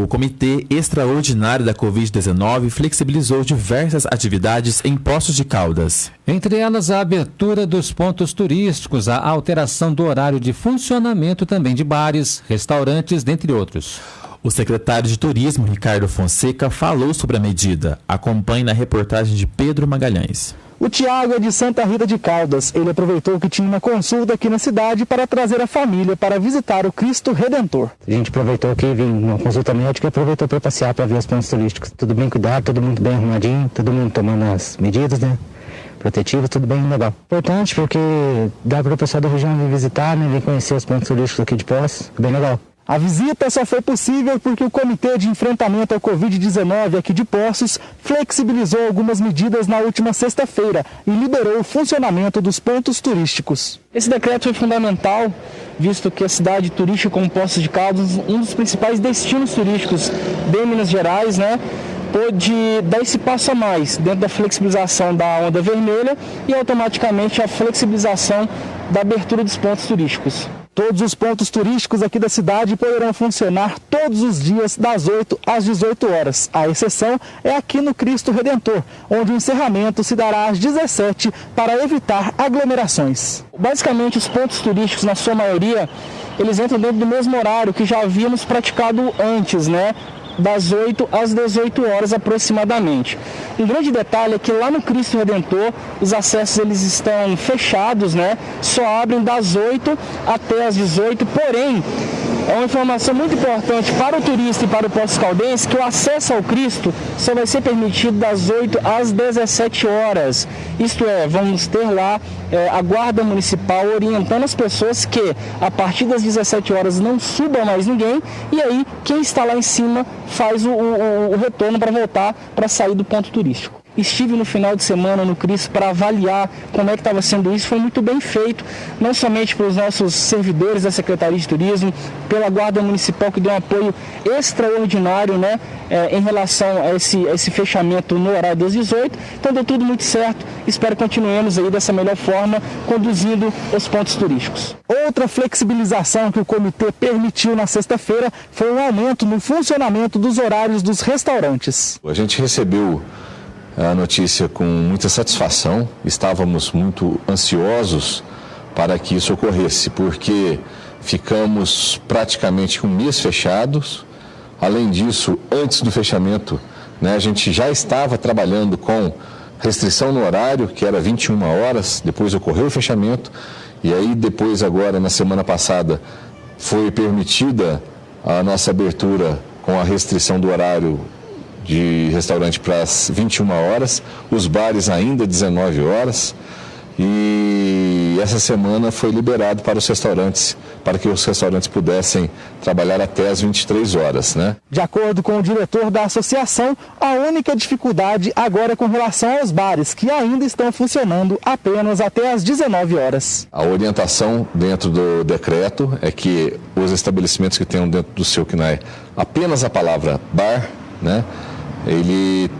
[SPEAKER 3] Comitê Extraordinário da Covid-19 flexibilizou diversas atividades em Poços de Caldas.
[SPEAKER 4] Entre elas, a abertura dos pontos turísticos, a alteração do horário de funcionamento também de bares, restaurantes, dentre outros.
[SPEAKER 3] O secretário de Turismo, Ricardo Fonseca, falou sobre a medida. Acompanhe na reportagem de Pedro Magalhães.
[SPEAKER 19] O Tiago é de Santa Rita de Caldas. Ele aproveitou que tinha uma consulta aqui na cidade para trazer a família para visitar o Cristo Redentor.
[SPEAKER 20] A gente aproveitou que vinha uma consulta médica e aproveitou para passear, para ver os pontos turísticos. Tudo bem cuidado, todo mundo bem arrumadinho, todo mundo tomando as medidas, né? protetiva, tudo bem legal. Importante porque dá para o pessoal da região vir visitar, né, vir conhecer os pontos turísticos aqui de Poços, bem legal.
[SPEAKER 19] A visita só foi possível porque o Comitê de Enfrentamento ao Covid-19 aqui de Poços flexibilizou algumas medidas na última sexta-feira e liberou o funcionamento dos pontos turísticos. Esse decreto foi fundamental, visto que a cidade turística como Poços de Caldas, um dos principais destinos turísticos de Minas Gerais, né, pôde dar esse passo a mais dentro da flexibilização da onda vermelha e automaticamente a flexibilização da abertura dos pontos turísticos. Todos os pontos turísticos aqui da cidade poderão funcionar todos os dias das 8 às 18 horas. A exceção é aqui no Cristo Redentor, onde o encerramento se dará às 17 para evitar aglomerações. Basicamente, os pontos turísticos, na sua maioria, eles entram dentro do mesmo horário que já havíamos praticado antes, né? Das 8 às 18 horas aproximadamente. Um grande detalhe é que lá no Cristo Redentor os acessos eles estão fechados, né? Só abrem das 8 até as 18, porém é uma informação muito importante para o turista e para o Poços Caldense que o acesso ao Cristo só vai ser permitido das 8 às 17 horas. Isto é, vamos ter lá a Guarda Municipal orientando as pessoas que a partir das 17 horas não suba mais ninguém e aí quem está lá em cima faz o retorno para voltar para sair do ponto turístico. Estive no final de semana no Cristo para avaliar como é que estava sendo isso, foi muito bem feito, não somente pelos nossos servidores da Secretaria de Turismo, pela Guarda Municipal que deu um apoio extraordinário, né, em relação a esse fechamento no horário das 18, então deu tudo muito certo, espero que continuemos aí dessa melhor forma, conduzindo os pontos turísticos. Outra flexibilização que o comitê permitiu na sexta-feira foi um aumento no funcionamento dos horários dos restaurantes.
[SPEAKER 21] A gente recebeu a notícia com muita satisfação, estávamos muito ansiosos para que isso ocorresse, porque ficamos praticamente um mês fechados. Além disso, antes do fechamento, né, a gente já estava trabalhando com restrição no horário, que era 21 horas, depois ocorreu o fechamento, e aí depois agora, na semana passada, foi permitida a nossa abertura com a restrição do horário de restaurante para as 21 horas, os bares ainda 19 horas, e essa semana foi liberado para os restaurantes, para que os restaurantes pudessem trabalhar até as 23 horas, né?
[SPEAKER 19] De acordo com o diretor da associação, a única dificuldade agora é com relação aos bares, que ainda estão funcionando apenas até as 19 horas.
[SPEAKER 21] A orientação dentro do decreto é que os estabelecimentos que tenham dentro do seu CNAE apenas a palavra bar, né, ele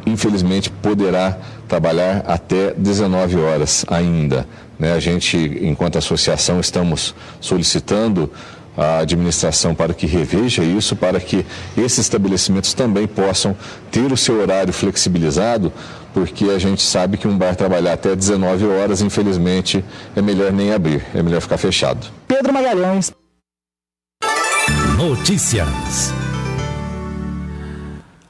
[SPEAKER 21] infelizmente poderá trabalhar até 19 horas ainda, né? A gente, enquanto associação, estamos solicitando a administração para que reveja isso, para que esses estabelecimentos também possam ter o seu horário flexibilizado, porque a gente sabe que um bar trabalhar até 19 horas, infelizmente, é melhor nem abrir, é melhor ficar fechado.
[SPEAKER 19] Pedro Magalhães.
[SPEAKER 2] Notícias.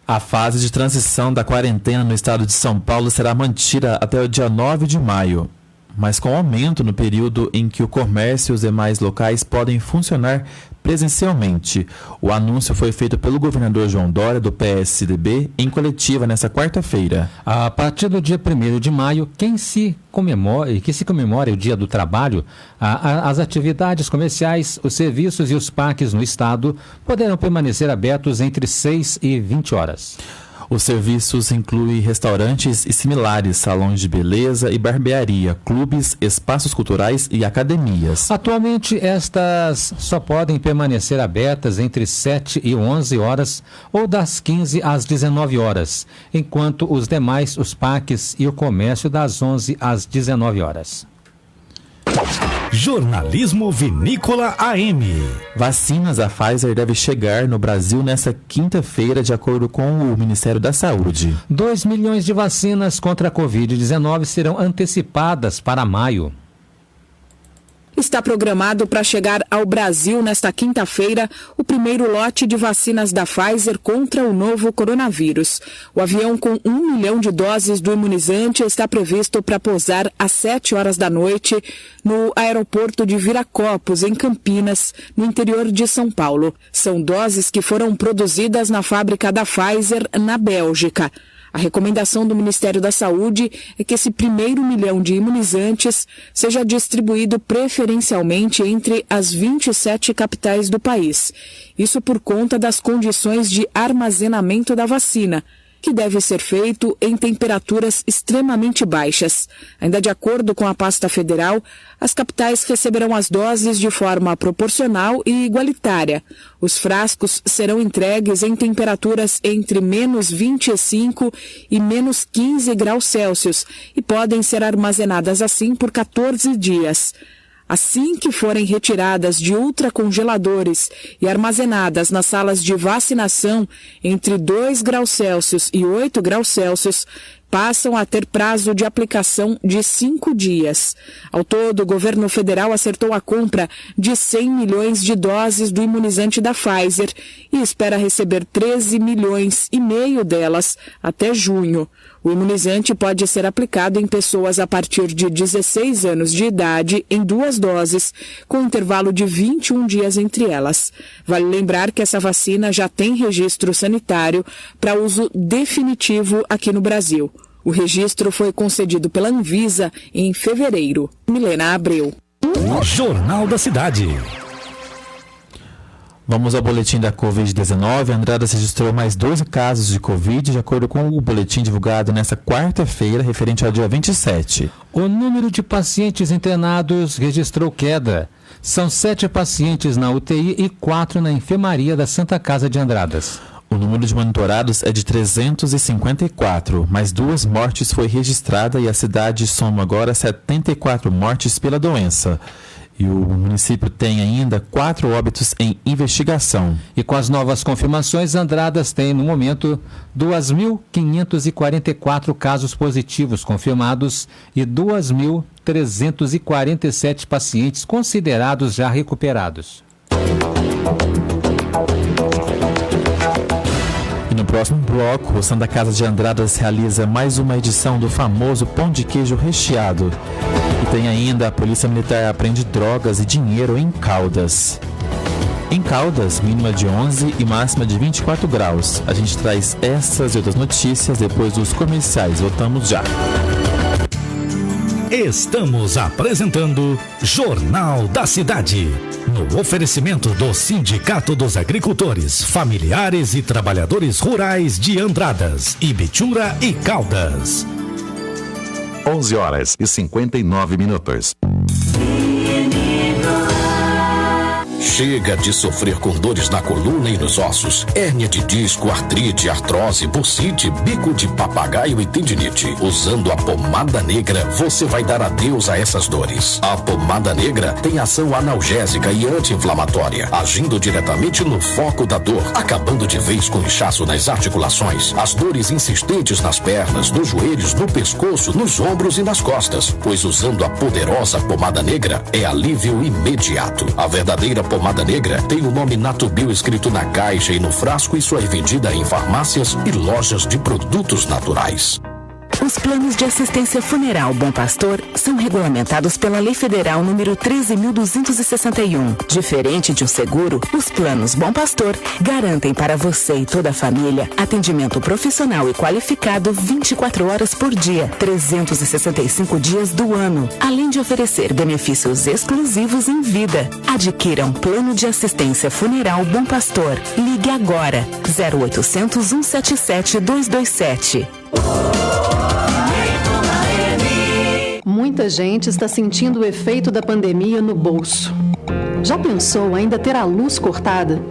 [SPEAKER 3] A fase de transição da quarentena no estado de São Paulo será mantida até o dia 9 de maio, mas com aumento no período em que o comércio e os demais locais podem funcionar presencialmente. O anúncio foi feito pelo governador João Dória, do PSDB, em coletiva nesta quarta-feira.
[SPEAKER 4] A partir do dia 1º de maio, que se comemore o Dia do Trabalho, as atividades comerciais, os serviços e os parques no estado poderão permanecer abertos entre 6 e 20 horas.
[SPEAKER 3] Os serviços incluem restaurantes e similares, salões de beleza e barbearia, clubes, espaços culturais e academias.
[SPEAKER 4] Atualmente, estas só podem permanecer abertas entre 7 e 11 horas ou das 15 às 19 horas, enquanto os demais, os parques e o comércio, das 11 às 19 horas.
[SPEAKER 2] Jornalismo Vinícola AM.
[SPEAKER 3] Vacinas da Pfizer devem chegar no Brasil nesta quinta-feira, de acordo com o Ministério da Saúde.
[SPEAKER 4] 2 milhões de vacinas contra a Covid-19 serão antecipadas para maio.
[SPEAKER 22] Está programado para chegar ao Brasil nesta quinta-feira o primeiro lote de vacinas da Pfizer contra o novo coronavírus. O avião com 1 milhão de doses do imunizante está previsto para pousar às 7 horas da noite no aeroporto de Viracopos, em Campinas, no interior de São Paulo. São doses que foram produzidas na fábrica da Pfizer, na Bélgica. A recomendação do Ministério da Saúde é que esse primeiro milhão de imunizantes seja distribuído preferencialmente entre as 27 capitais do país. Isso por conta das condições de armazenamento da vacina, que deve ser feito em temperaturas extremamente baixas. Ainda de acordo com a pasta federal, as capitais receberão as doses de forma proporcional e igualitária. Os frascos serão entregues em temperaturas entre menos 25 e menos 15 graus Celsius e podem ser armazenadas assim por 14 dias. Assim que forem retiradas de ultracongeladores e armazenadas nas salas de vacinação entre 2 graus Celsius e 8 graus Celsius, passam a ter prazo de aplicação de 5 dias. Ao todo, o governo federal acertou a compra de 100 milhões de doses do imunizante da Pfizer e espera receber 13 milhões e meio delas até junho. O imunizante pode ser aplicado em pessoas a partir de 16 anos de idade em 2 doses, com intervalo de 21 dias entre elas. Vale lembrar que essa vacina já tem registro sanitário para uso definitivo aqui no Brasil. O registro foi concedido pela Anvisa em fevereiro. Milena Abreu.
[SPEAKER 2] Jornal da Cidade.
[SPEAKER 3] Vamos ao boletim da Covid-19. Andradas registrou mais 2 casos de Covid, de acordo com o boletim divulgado nesta quarta-feira, referente ao dia 27.
[SPEAKER 4] O número de pacientes internados registrou queda. São 7 pacientes na UTI e 4 na enfermaria da Santa Casa de Andradas.
[SPEAKER 3] O número de monitorados é de 354, mas 2 mortes foi registrada e a cidade soma agora 74 mortes pela doença. E o município tem ainda 4 óbitos em investigação.
[SPEAKER 4] E com as novas confirmações, Andradas tem, no momento, 2.544 casos positivos confirmados e 2.347 pacientes considerados já recuperados.
[SPEAKER 3] E no próximo bloco, o Santa Casa de Andradas realiza mais uma edição do famoso pão de queijo recheado. E tem ainda a Polícia Militar apreende drogas e dinheiro em Caldas. Em Caldas, mínima de 11 e máxima de 24 graus. A gente traz essas e outras notícias depois dos comerciais. Voltamos já.
[SPEAKER 2] Estamos apresentando Jornal da Cidade. No oferecimento do Sindicato dos Agricultores, Familiares e Trabalhadores Rurais de Andradas, Ibitura e Caldas.
[SPEAKER 17] 11h59.
[SPEAKER 1] Chega de sofrer com dores na coluna e nos ossos, hérnia de disco, artrite, artrose, bursite, bico de papagaio e tendinite. Usando a pomada negra, você vai dar adeus a essas dores. A pomada negra tem ação analgésica e anti-inflamatória, agindo diretamente no foco da dor, acabando de vez com o inchaço nas articulações, as dores insistentes nas pernas, nos joelhos, no pescoço, nos ombros e nas costas. Pois usando a poderosa pomada negra, é alívio imediato. A verdadeira pomada negra tem o nome Natubio escrito na caixa e no frasco e só é vendida em farmácias e lojas de produtos naturais.
[SPEAKER 6] Os planos de assistência funeral Bom Pastor são regulamentados pela Lei Federal número 13.261. Diferente de um seguro, os planos Bom Pastor garantem para você e toda a família atendimento profissional e qualificado 24 horas por dia, 365 dias do ano, além de oferecer benefícios exclusivos em vida. Adquira um plano de assistência funeral Bom Pastor. Ligue agora, 0800 177 227.
[SPEAKER 23] Muita gente está sentindo o efeito da pandemia no bolso. Já pensou ainda ter a luz cortada?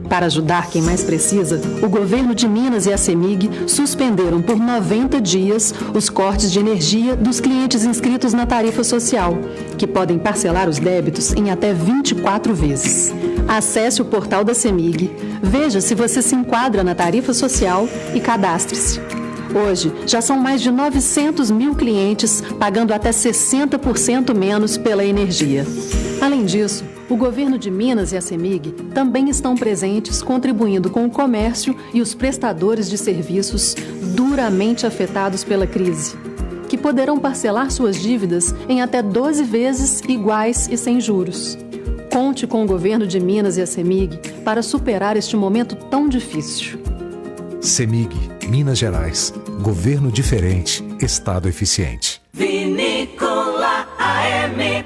[SPEAKER 23] Para ajudar quem mais precisa, o governo de Minas e a CEMIG suspenderam por 90 dias os cortes de energia dos clientes inscritos na tarifa social, que podem parcelar os débitos em até 24 vezes. Acesse o portal da CEMIG, veja se você se enquadra na tarifa social e cadastre-se. Hoje, já são mais de 900 mil clientes pagando até 60% menos pela energia. Além disso, o governo de Minas e a CEMIG também estão presentes contribuindo com o comércio e os prestadores de serviços duramente afetados pela crise, que poderão parcelar suas dívidas em até 12 vezes iguais e sem juros. Conte com o governo de Minas e a CEMIG para superar este momento tão difícil.
[SPEAKER 5] CEMIG, Minas Gerais. Governo diferente, Estado eficiente.
[SPEAKER 7] Vinícola AM.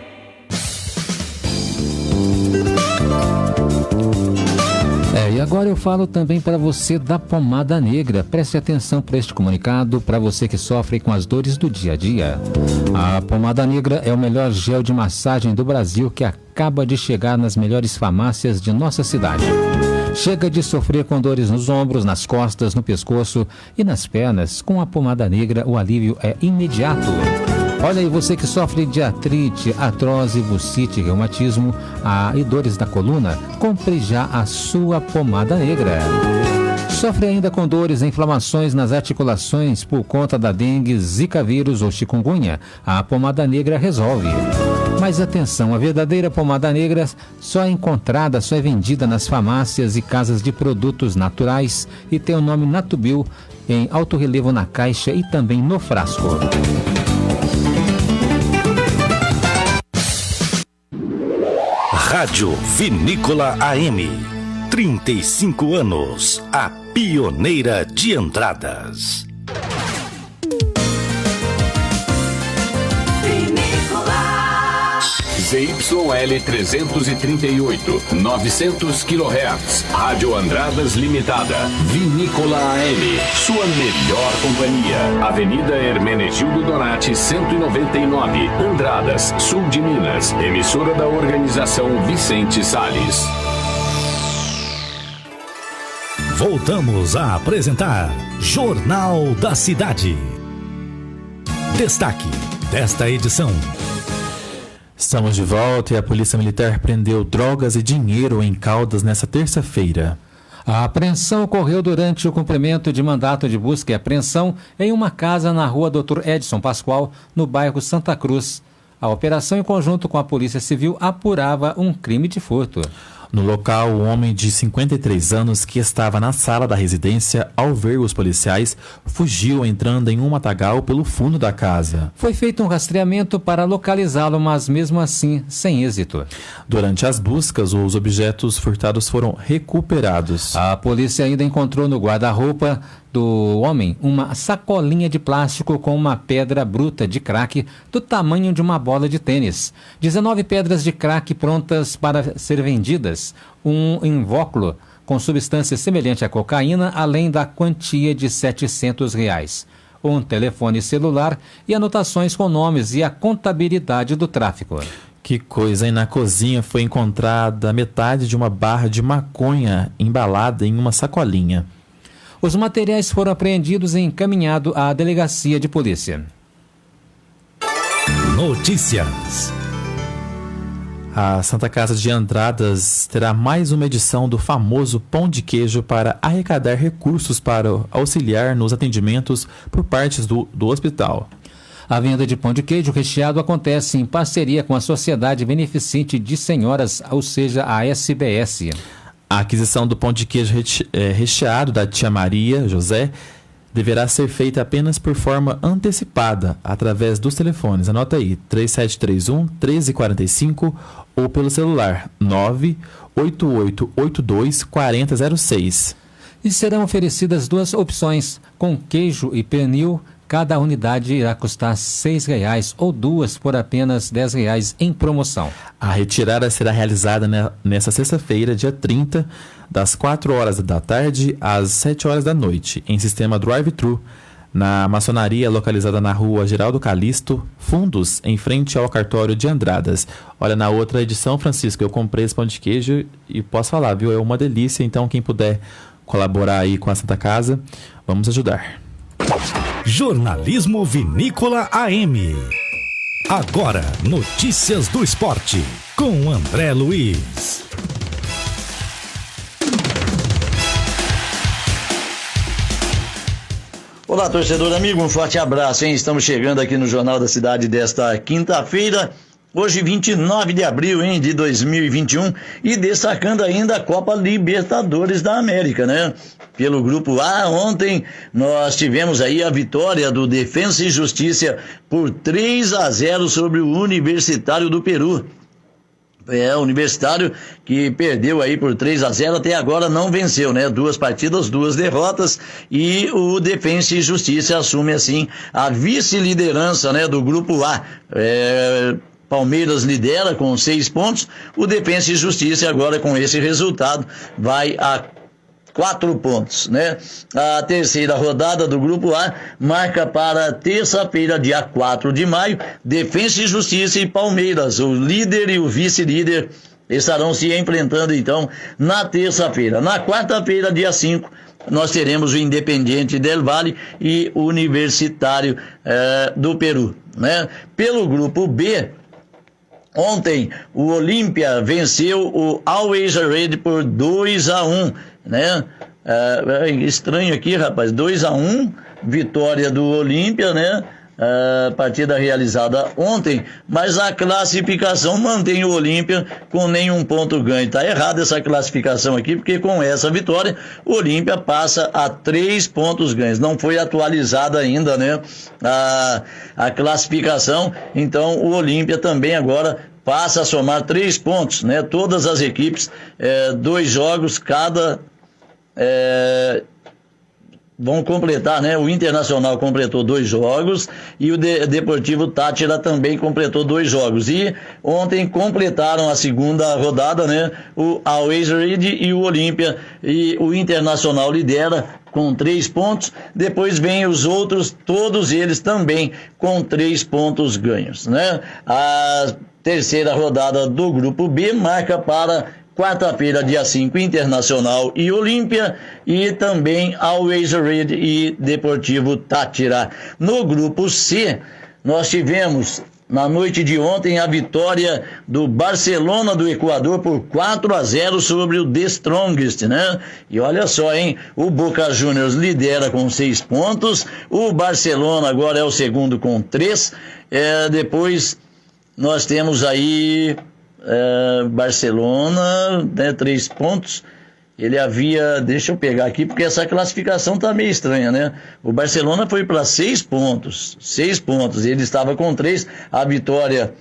[SPEAKER 4] E agora eu falo também para você da pomada negra. Preste atenção para este comunicado, para você que sofre com as dores do dia a dia. A pomada negra é o melhor gel de massagem do Brasil que acaba de chegar nas melhores farmácias de nossa cidade. Chega de sofrer com dores nos ombros, nas costas, no pescoço e nas pernas. Com a pomada negra, o alívio é imediato. Olha aí, você que sofre de artrite, artrose, bursite, reumatismo e dores da coluna, compre já a sua pomada negra. Sofre ainda com dores e inflamações nas articulações por conta da dengue, zika vírus ou chikungunya? A pomada negra resolve. Mas atenção, a verdadeira pomada negra só é encontrada, só é vendida nas farmácias e casas de produtos naturais e tem o nome Natubil em alto relevo na caixa e também no frasco.
[SPEAKER 2] Rádio Vinícola AM. 35 anos. A pioneira de Andradas.
[SPEAKER 9] ZYL 338, 900 kHz. Rádio Andradas Limitada. Vinícola AM. Sua melhor companhia. Avenida Hermenegildo Donati, 199. Andradas, sul de Minas. Emissora da organização Vicente Salles.
[SPEAKER 2] Voltamos a apresentar Jornal da Cidade. Destaque desta edição.
[SPEAKER 3] Estamos de volta e a Polícia Militar prendeu drogas e dinheiro em Caldas nesta terça-feira.
[SPEAKER 4] A apreensão ocorreu durante o cumprimento de mandato de busca e apreensão em uma casa na rua Dr. Edson Pascoal, no bairro Santa Cruz. A operação, em conjunto com a Polícia Civil, apurava um crime de furto.
[SPEAKER 3] No local, o homem de 53 anos que estava na sala da residência, ao ver os policiais, fugiu entrando em um matagal pelo fundo da casa.
[SPEAKER 4] Foi feito um rastreamento para localizá-lo, mas mesmo assim, sem êxito.
[SPEAKER 3] Durante as buscas, os objetos furtados foram recuperados.
[SPEAKER 4] A polícia ainda encontrou no guarda-roupa do homem uma sacolinha de plástico com uma pedra bruta de crack do tamanho de uma bola de tênis. 19 pedras de crack prontas para ser vendidas. Um invólucro com substância semelhante à cocaína, além da quantia de R$700. Um telefone celular e anotações com nomes e a contabilidade do tráfico.
[SPEAKER 3] Que coisa, hein? Na cozinha foi encontrada metade de uma barra de maconha embalada em uma sacolinha.
[SPEAKER 4] Os materiais foram apreendidos e encaminhados à delegacia de polícia.
[SPEAKER 2] Notícias.
[SPEAKER 3] A Santa Casa de Andradas terá mais uma edição do famoso Pão de Queijo para arrecadar recursos para auxiliar nos atendimentos por partes do hospital.
[SPEAKER 4] A venda de pão de queijo recheado acontece em parceria com a Sociedade Beneficente de Senhoras, ou seja, a SBS.
[SPEAKER 3] A aquisição do pão de queijo recheado da tia Maria José deverá ser feita apenas por forma antecipada, através dos telefones. Anota aí, 3731-1345 ou pelo celular 98882-4006.
[SPEAKER 4] E serão oferecidas duas opções, com queijo e pernil. Cada unidade irá custar R$6 ou duas por apenas R$10 em promoção.
[SPEAKER 3] A retirada será realizada nesta sexta-feira, dia 30, das 4 horas da tarde às 7 horas da noite, em sistema drive-thru, na maçonaria localizada na rua Geraldo Calixto, Fundos, em frente ao cartório de Andradas. Olha, na outra edição, Francisco, eu comprei esse pão de queijo e posso falar, viu? É uma delícia, então quem puder colaborar aí com a Santa Casa, vamos ajudar.
[SPEAKER 2] Jornalismo Vinícola AM. Agora, notícias do esporte, com André Luiz.
[SPEAKER 24] Olá, torcedor amigo, um forte abraço, hein? Estamos chegando aqui no Jornal da Cidade desta quinta-feira, hoje 29 de abril, hein, de 2021, e destacando ainda a Copa Libertadores da América, né? Pelo Grupo A, ontem nós tivemos aí a vitória do Defensa e Justiça por 3-0 sobre o Universitário do Peru. Universitário, que perdeu aí por 3-0, até agora não venceu, né? 2 partidas, 2 derrotas, e o Defensa e Justiça assume assim a vice-liderança, né, do grupo A. Palmeiras lidera com 6 pontos, o Defensa e Justiça agora com esse resultado vai a 4 pontos, né? A terceira rodada do Grupo A marca para terça-feira, dia 4 de maio, Defensa e Justiça e Palmeiras, o líder e o vice-líder, estarão se enfrentando então na terça-feira. Na quarta-feira, dia 5, nós teremos o Independiente del Valle e o Universitário do Peru, né? Pelo Grupo B, ontem o Olímpia venceu o Always Ready por 2-1, né? Estranho aqui, rapaz, 2-1, vitória do Olímpia, né? Partida realizada ontem, mas a classificação mantém o Olímpia com nenhum ponto ganho. Tá errada essa classificação aqui, porque com essa vitória o Olímpia passa a 3 pontos ganhos. Não foi atualizada ainda, né, a classificação, então o Olímpia também agora passa a somar 3 pontos, né? Todas as equipes, 2 jogos cada, vão completar, né? O Internacional completou 2 jogos e o Deportivo Táchira também completou 2 jogos. E ontem completaram a segunda rodada, né? O Always Ready e o Olímpia, e o Internacional lidera com 3 pontos. Depois vem os outros, todos eles também com 3 pontos ganhos, né? A terceira rodada do Grupo B marca para quarta-feira, dia 5, Internacional e Olímpia, e também Always Ready e Deportivo Táchira. No Grupo C, nós tivemos na noite de ontem a vitória do Barcelona do Equador por 4-0 sobre o The Strongest, né? E olha só, hein? O Boca Juniors lidera com 6 pontos, o Barcelona agora é o segundo com 3, depois nós temos aí Barcelona, né, 3 pontos. Ele havia, deixa eu pegar aqui, porque essa classificação tá meio estranha, né? O Barcelona foi para 6 pontos, ele estava com 3, a vitória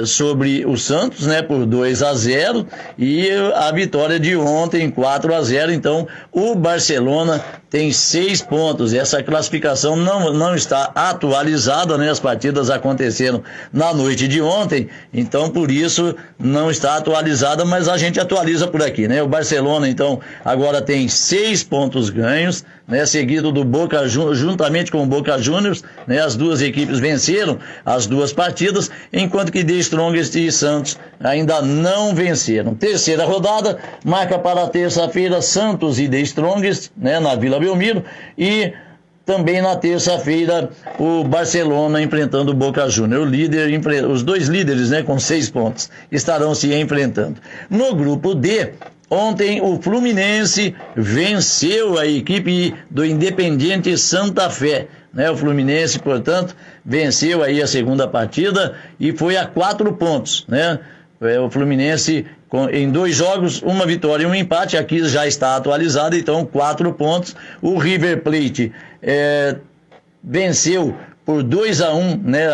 [SPEAKER 24] sobre o Santos, né, por 2-0, e a vitória de ontem 4-0. Então o Barcelona tem 6 pontos. Essa classificação não está atualizada, né? As partidas aconteceram na noite de ontem, então por isso não está atualizada, mas a gente atualiza por aqui, né? O Barcelona então agora tem 6 pontos ganhos, né? Seguido do Boca, juntamente com o Boca Juniors, né? As duas equipes venceram as 2 partidas, enquanto que The Strongest e Santos ainda não venceram. Terceira rodada marca para terça-feira Santos e The Strongest, né? Na Vila Belmiro, e também na terça-feira o Barcelona enfrentando o Boca Juniors. O líder, os 2 líderes, né, com 6 pontos, estarão se enfrentando. No Grupo D, ontem o Fluminense venceu a equipe do Independiente Santa Fé, né? O Fluminense, portanto, venceu aí a segunda partida e foi a 4 pontos, né? O Fluminense em 2 jogos, 1 vitória e 1 empate, aqui já está atualizado, então 4 pontos. O River Plate venceu por 2-1, né?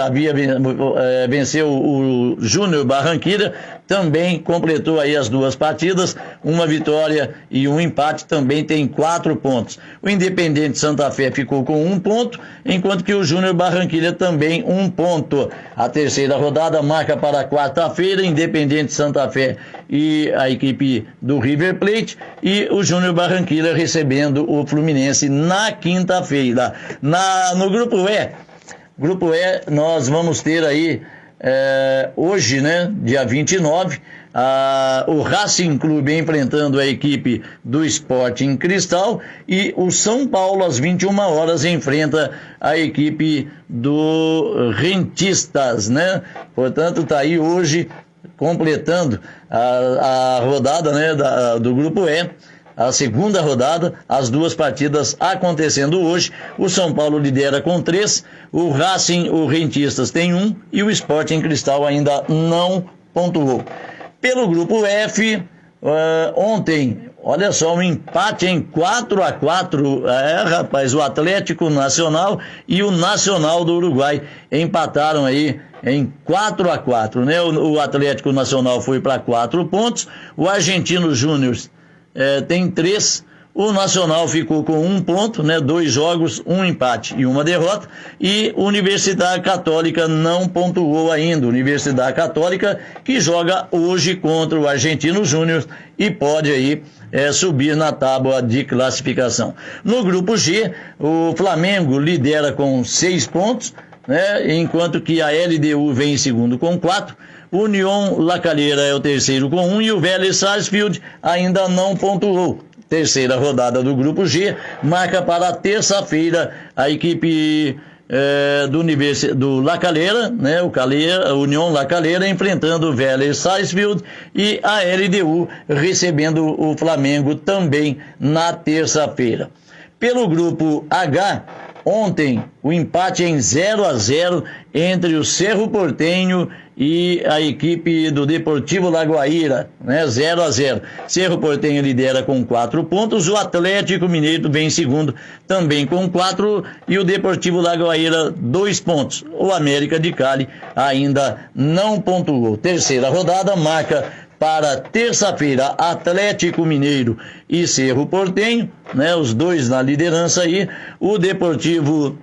[SPEAKER 24] Venceu o Júnior Barranquilla, também completou aí as 2 partidas, 1 vitória e 1 empate, também tem 4 pontos. O Independente Santa Fé ficou com 1 ponto, enquanto que o Júnior Barranquilla também 1 ponto. A terceira rodada marca para quarta-feira, Independente Santa Fé e a equipe do River Plate, e o Júnior Barranquilla recebendo o Fluminense na quinta-feira. No Grupo E, nós vamos ter aí hoje, né, dia 29, o Racing Clube enfrentando a equipe do Sporting Cristal, e o São Paulo às 21 horas enfrenta a equipe do Rentistas, né? Portanto, tá aí hoje completando a rodada, né, do Grupo E. A segunda rodada, as 2 partidas acontecendo hoje. O São Paulo lidera com 3, o Racing, o Rentistas tem 1 e o Sporting Cristal ainda não pontuou. Pelo Grupo F, ontem Olha só, um empate em 4-4, rapaz, o Atlético Nacional e o Nacional do Uruguai empataram aí em 4-4, né? O Atlético Nacional foi para 4 pontos, o Argentino Júnior tem 3, o Nacional ficou com 1 ponto, né? 2 jogos, 1 empate e 1 derrota, e Universidade Católica não pontuou ainda. Universidade Católica que joga hoje contra o Argentino Júnior e pode aí subir na tábua de classificação. No grupo G, o Flamengo lidera com 6 pontos, né? Enquanto que a LDU vem em segundo com 4, o União La Calera é o terceiro com 1 e o Vélez Sarsfield ainda não pontuou. Terceira rodada do grupo G marca para terça-feira a equipe do La Calera, né? O União La Calera enfrentando o Vélez Sarsfield e a LDU recebendo o Flamengo também na terça-feira. Pelo grupo H, ontem o empate em 0-0 entre o Cerro Porteño e a equipe do Deportivo Lagoaíra, né? 0-0. Cerro Porteño lidera com 4 pontos, o Atlético Mineiro vem em segundo também com 4 e o Deportivo Lagoaíra 2 pontos. O América de Cali ainda não pontuou. Terceira rodada marca para terça-feira Atlético Mineiro e Cerro Porteño, né? Os dois na liderança aí, o Deportivo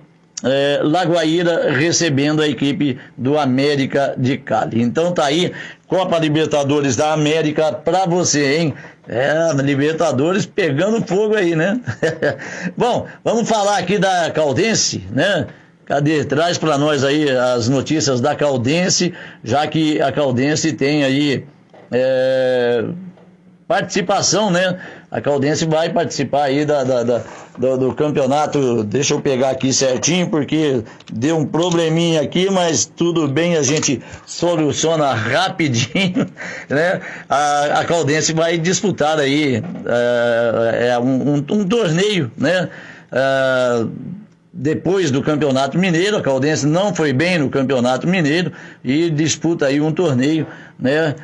[SPEAKER 24] Lagoaíra recebendo a equipe do América de Cali. Então tá aí, Copa Libertadores da América pra você, hein? Libertadores pegando fogo aí, né? Bom, vamos falar aqui da Caldense, né? Cadê? Traz pra nós aí as notícias da Caldense, já que a Caldense tem aí participação, né? A Caldense vai participar aí do campeonato. Deixa eu pegar aqui certinho, porque deu um probleminha aqui, mas tudo bem, a gente soluciona rapidinho, né? A Caldense vai disputar aí um torneio, né? Depois do Campeonato Mineiro, a Caldense não foi bem no Campeonato Mineiro e disputa aí um torneio, né?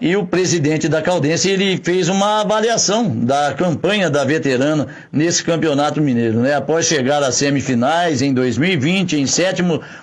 [SPEAKER 24] E o presidente da Caldense, ele fez uma avaliação da campanha da veterana nesse Campeonato Mineiro, né? Após chegar às semifinais em 2020,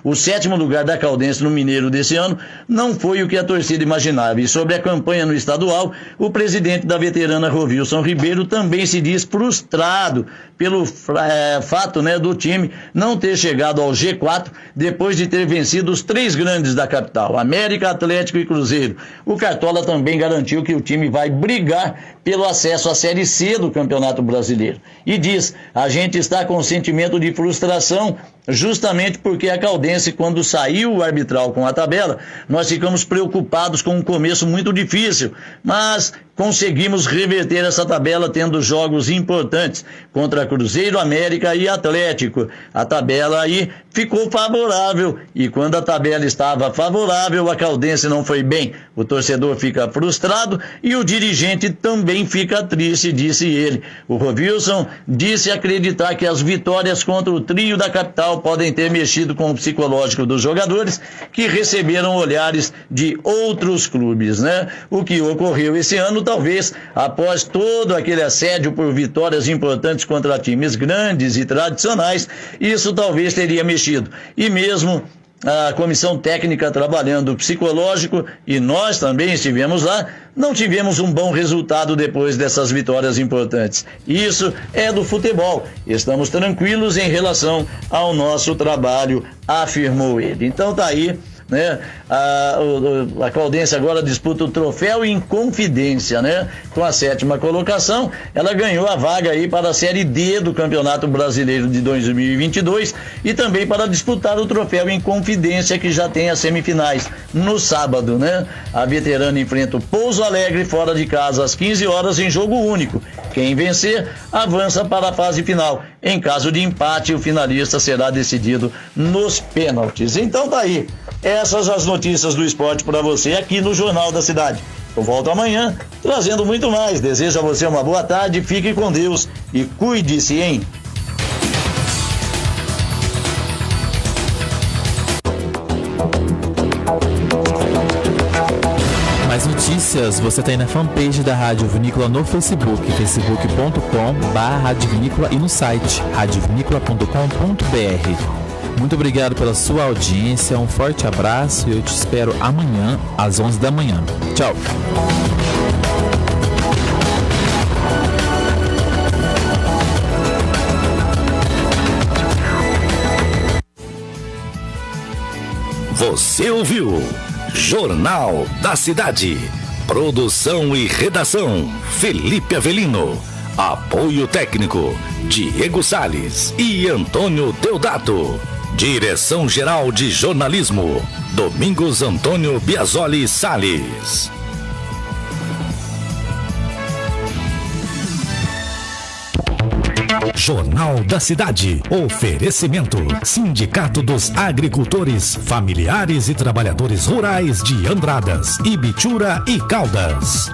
[SPEAKER 24] o sétimo lugar da Caldense no Mineiro desse ano, não foi o que a torcida imaginava. E sobre a campanha no estadual, o presidente da veterana Rovilson Ribeiro também se diz frustrado pelo fato, né, do time não ter chegado ao G4 depois de ter vencido os 3 grandes da capital, América, Atlético e Cruzeiro. O Cartola também garantiu que o time vai brigar pelo acesso à Série C do Campeonato Brasileiro. E diz, a gente está com um sentimento de frustração, justamente porque a Caldense, quando saiu o arbitral com a tabela, nós ficamos preocupados com um começo muito difícil, mas conseguimos reverter essa tabela tendo jogos importantes contra Cruzeiro, América e Atlético. A tabela aí ficou favorável e quando a tabela estava favorável, a Caldense não foi bem. O torcedor fica frustrado e o dirigente também fica triste, disse ele. O Rovilson disse acreditar que as vitórias contra o trio da capital podem ter mexido com o psicológico dos jogadores que receberam olhares de outros clubes, né? O que ocorreu esse ano, talvez, após todo aquele assédio por vitórias importantes contra times grandes e tradicionais, isso talvez teria mexido. E mesmo a comissão técnica trabalhando o psicológico, e nós também estivemos lá, não tivemos um bom resultado depois dessas vitórias importantes. Isso é do futebol. Estamos tranquilos em relação ao nosso trabalho, afirmou ele. Então tá aí, né? A Caldense agora disputa o troféu em Confidência, né? Com a 7ª colocação, ela ganhou a vaga aí para a Série D do Campeonato Brasileiro de 2022 e também para disputar o troféu em Confidência, que já tem as semifinais no sábado, né? A veterana enfrenta o Pouso Alegre fora de casa às 15 horas em jogo único. Quem vencer avança para a fase final. Em caso de empate, o finalista será decidido nos pênaltis. Então tá aí. Essas as notícias do esporte para você aqui no Jornal da Cidade. Eu volto amanhã trazendo muito mais. Desejo a você uma boa tarde, fique com Deus e cuide-se, hein?
[SPEAKER 3] Mais notícias notícias você tem na fanpage da Rádio Vinícola no Facebook, facebook.com/Rádio Vinícola, e no site radiovinícola.com.br. Muito obrigado pela sua audiência, um forte abraço e eu te espero amanhã às 11 da manhã. Tchau!
[SPEAKER 2] Você ouviu Jornal da Cidade. Produção e redação Felipe Avelino. Apoio técnico Diego Salles e Antônio Deodato. Direção-geral de jornalismo Domingos Antônio Biasoli Salles. Jornal da Cidade. Oferecimento: Sindicato dos Agricultores, Familiares e Trabalhadores Rurais de Andradas, Ibitura e Caldas.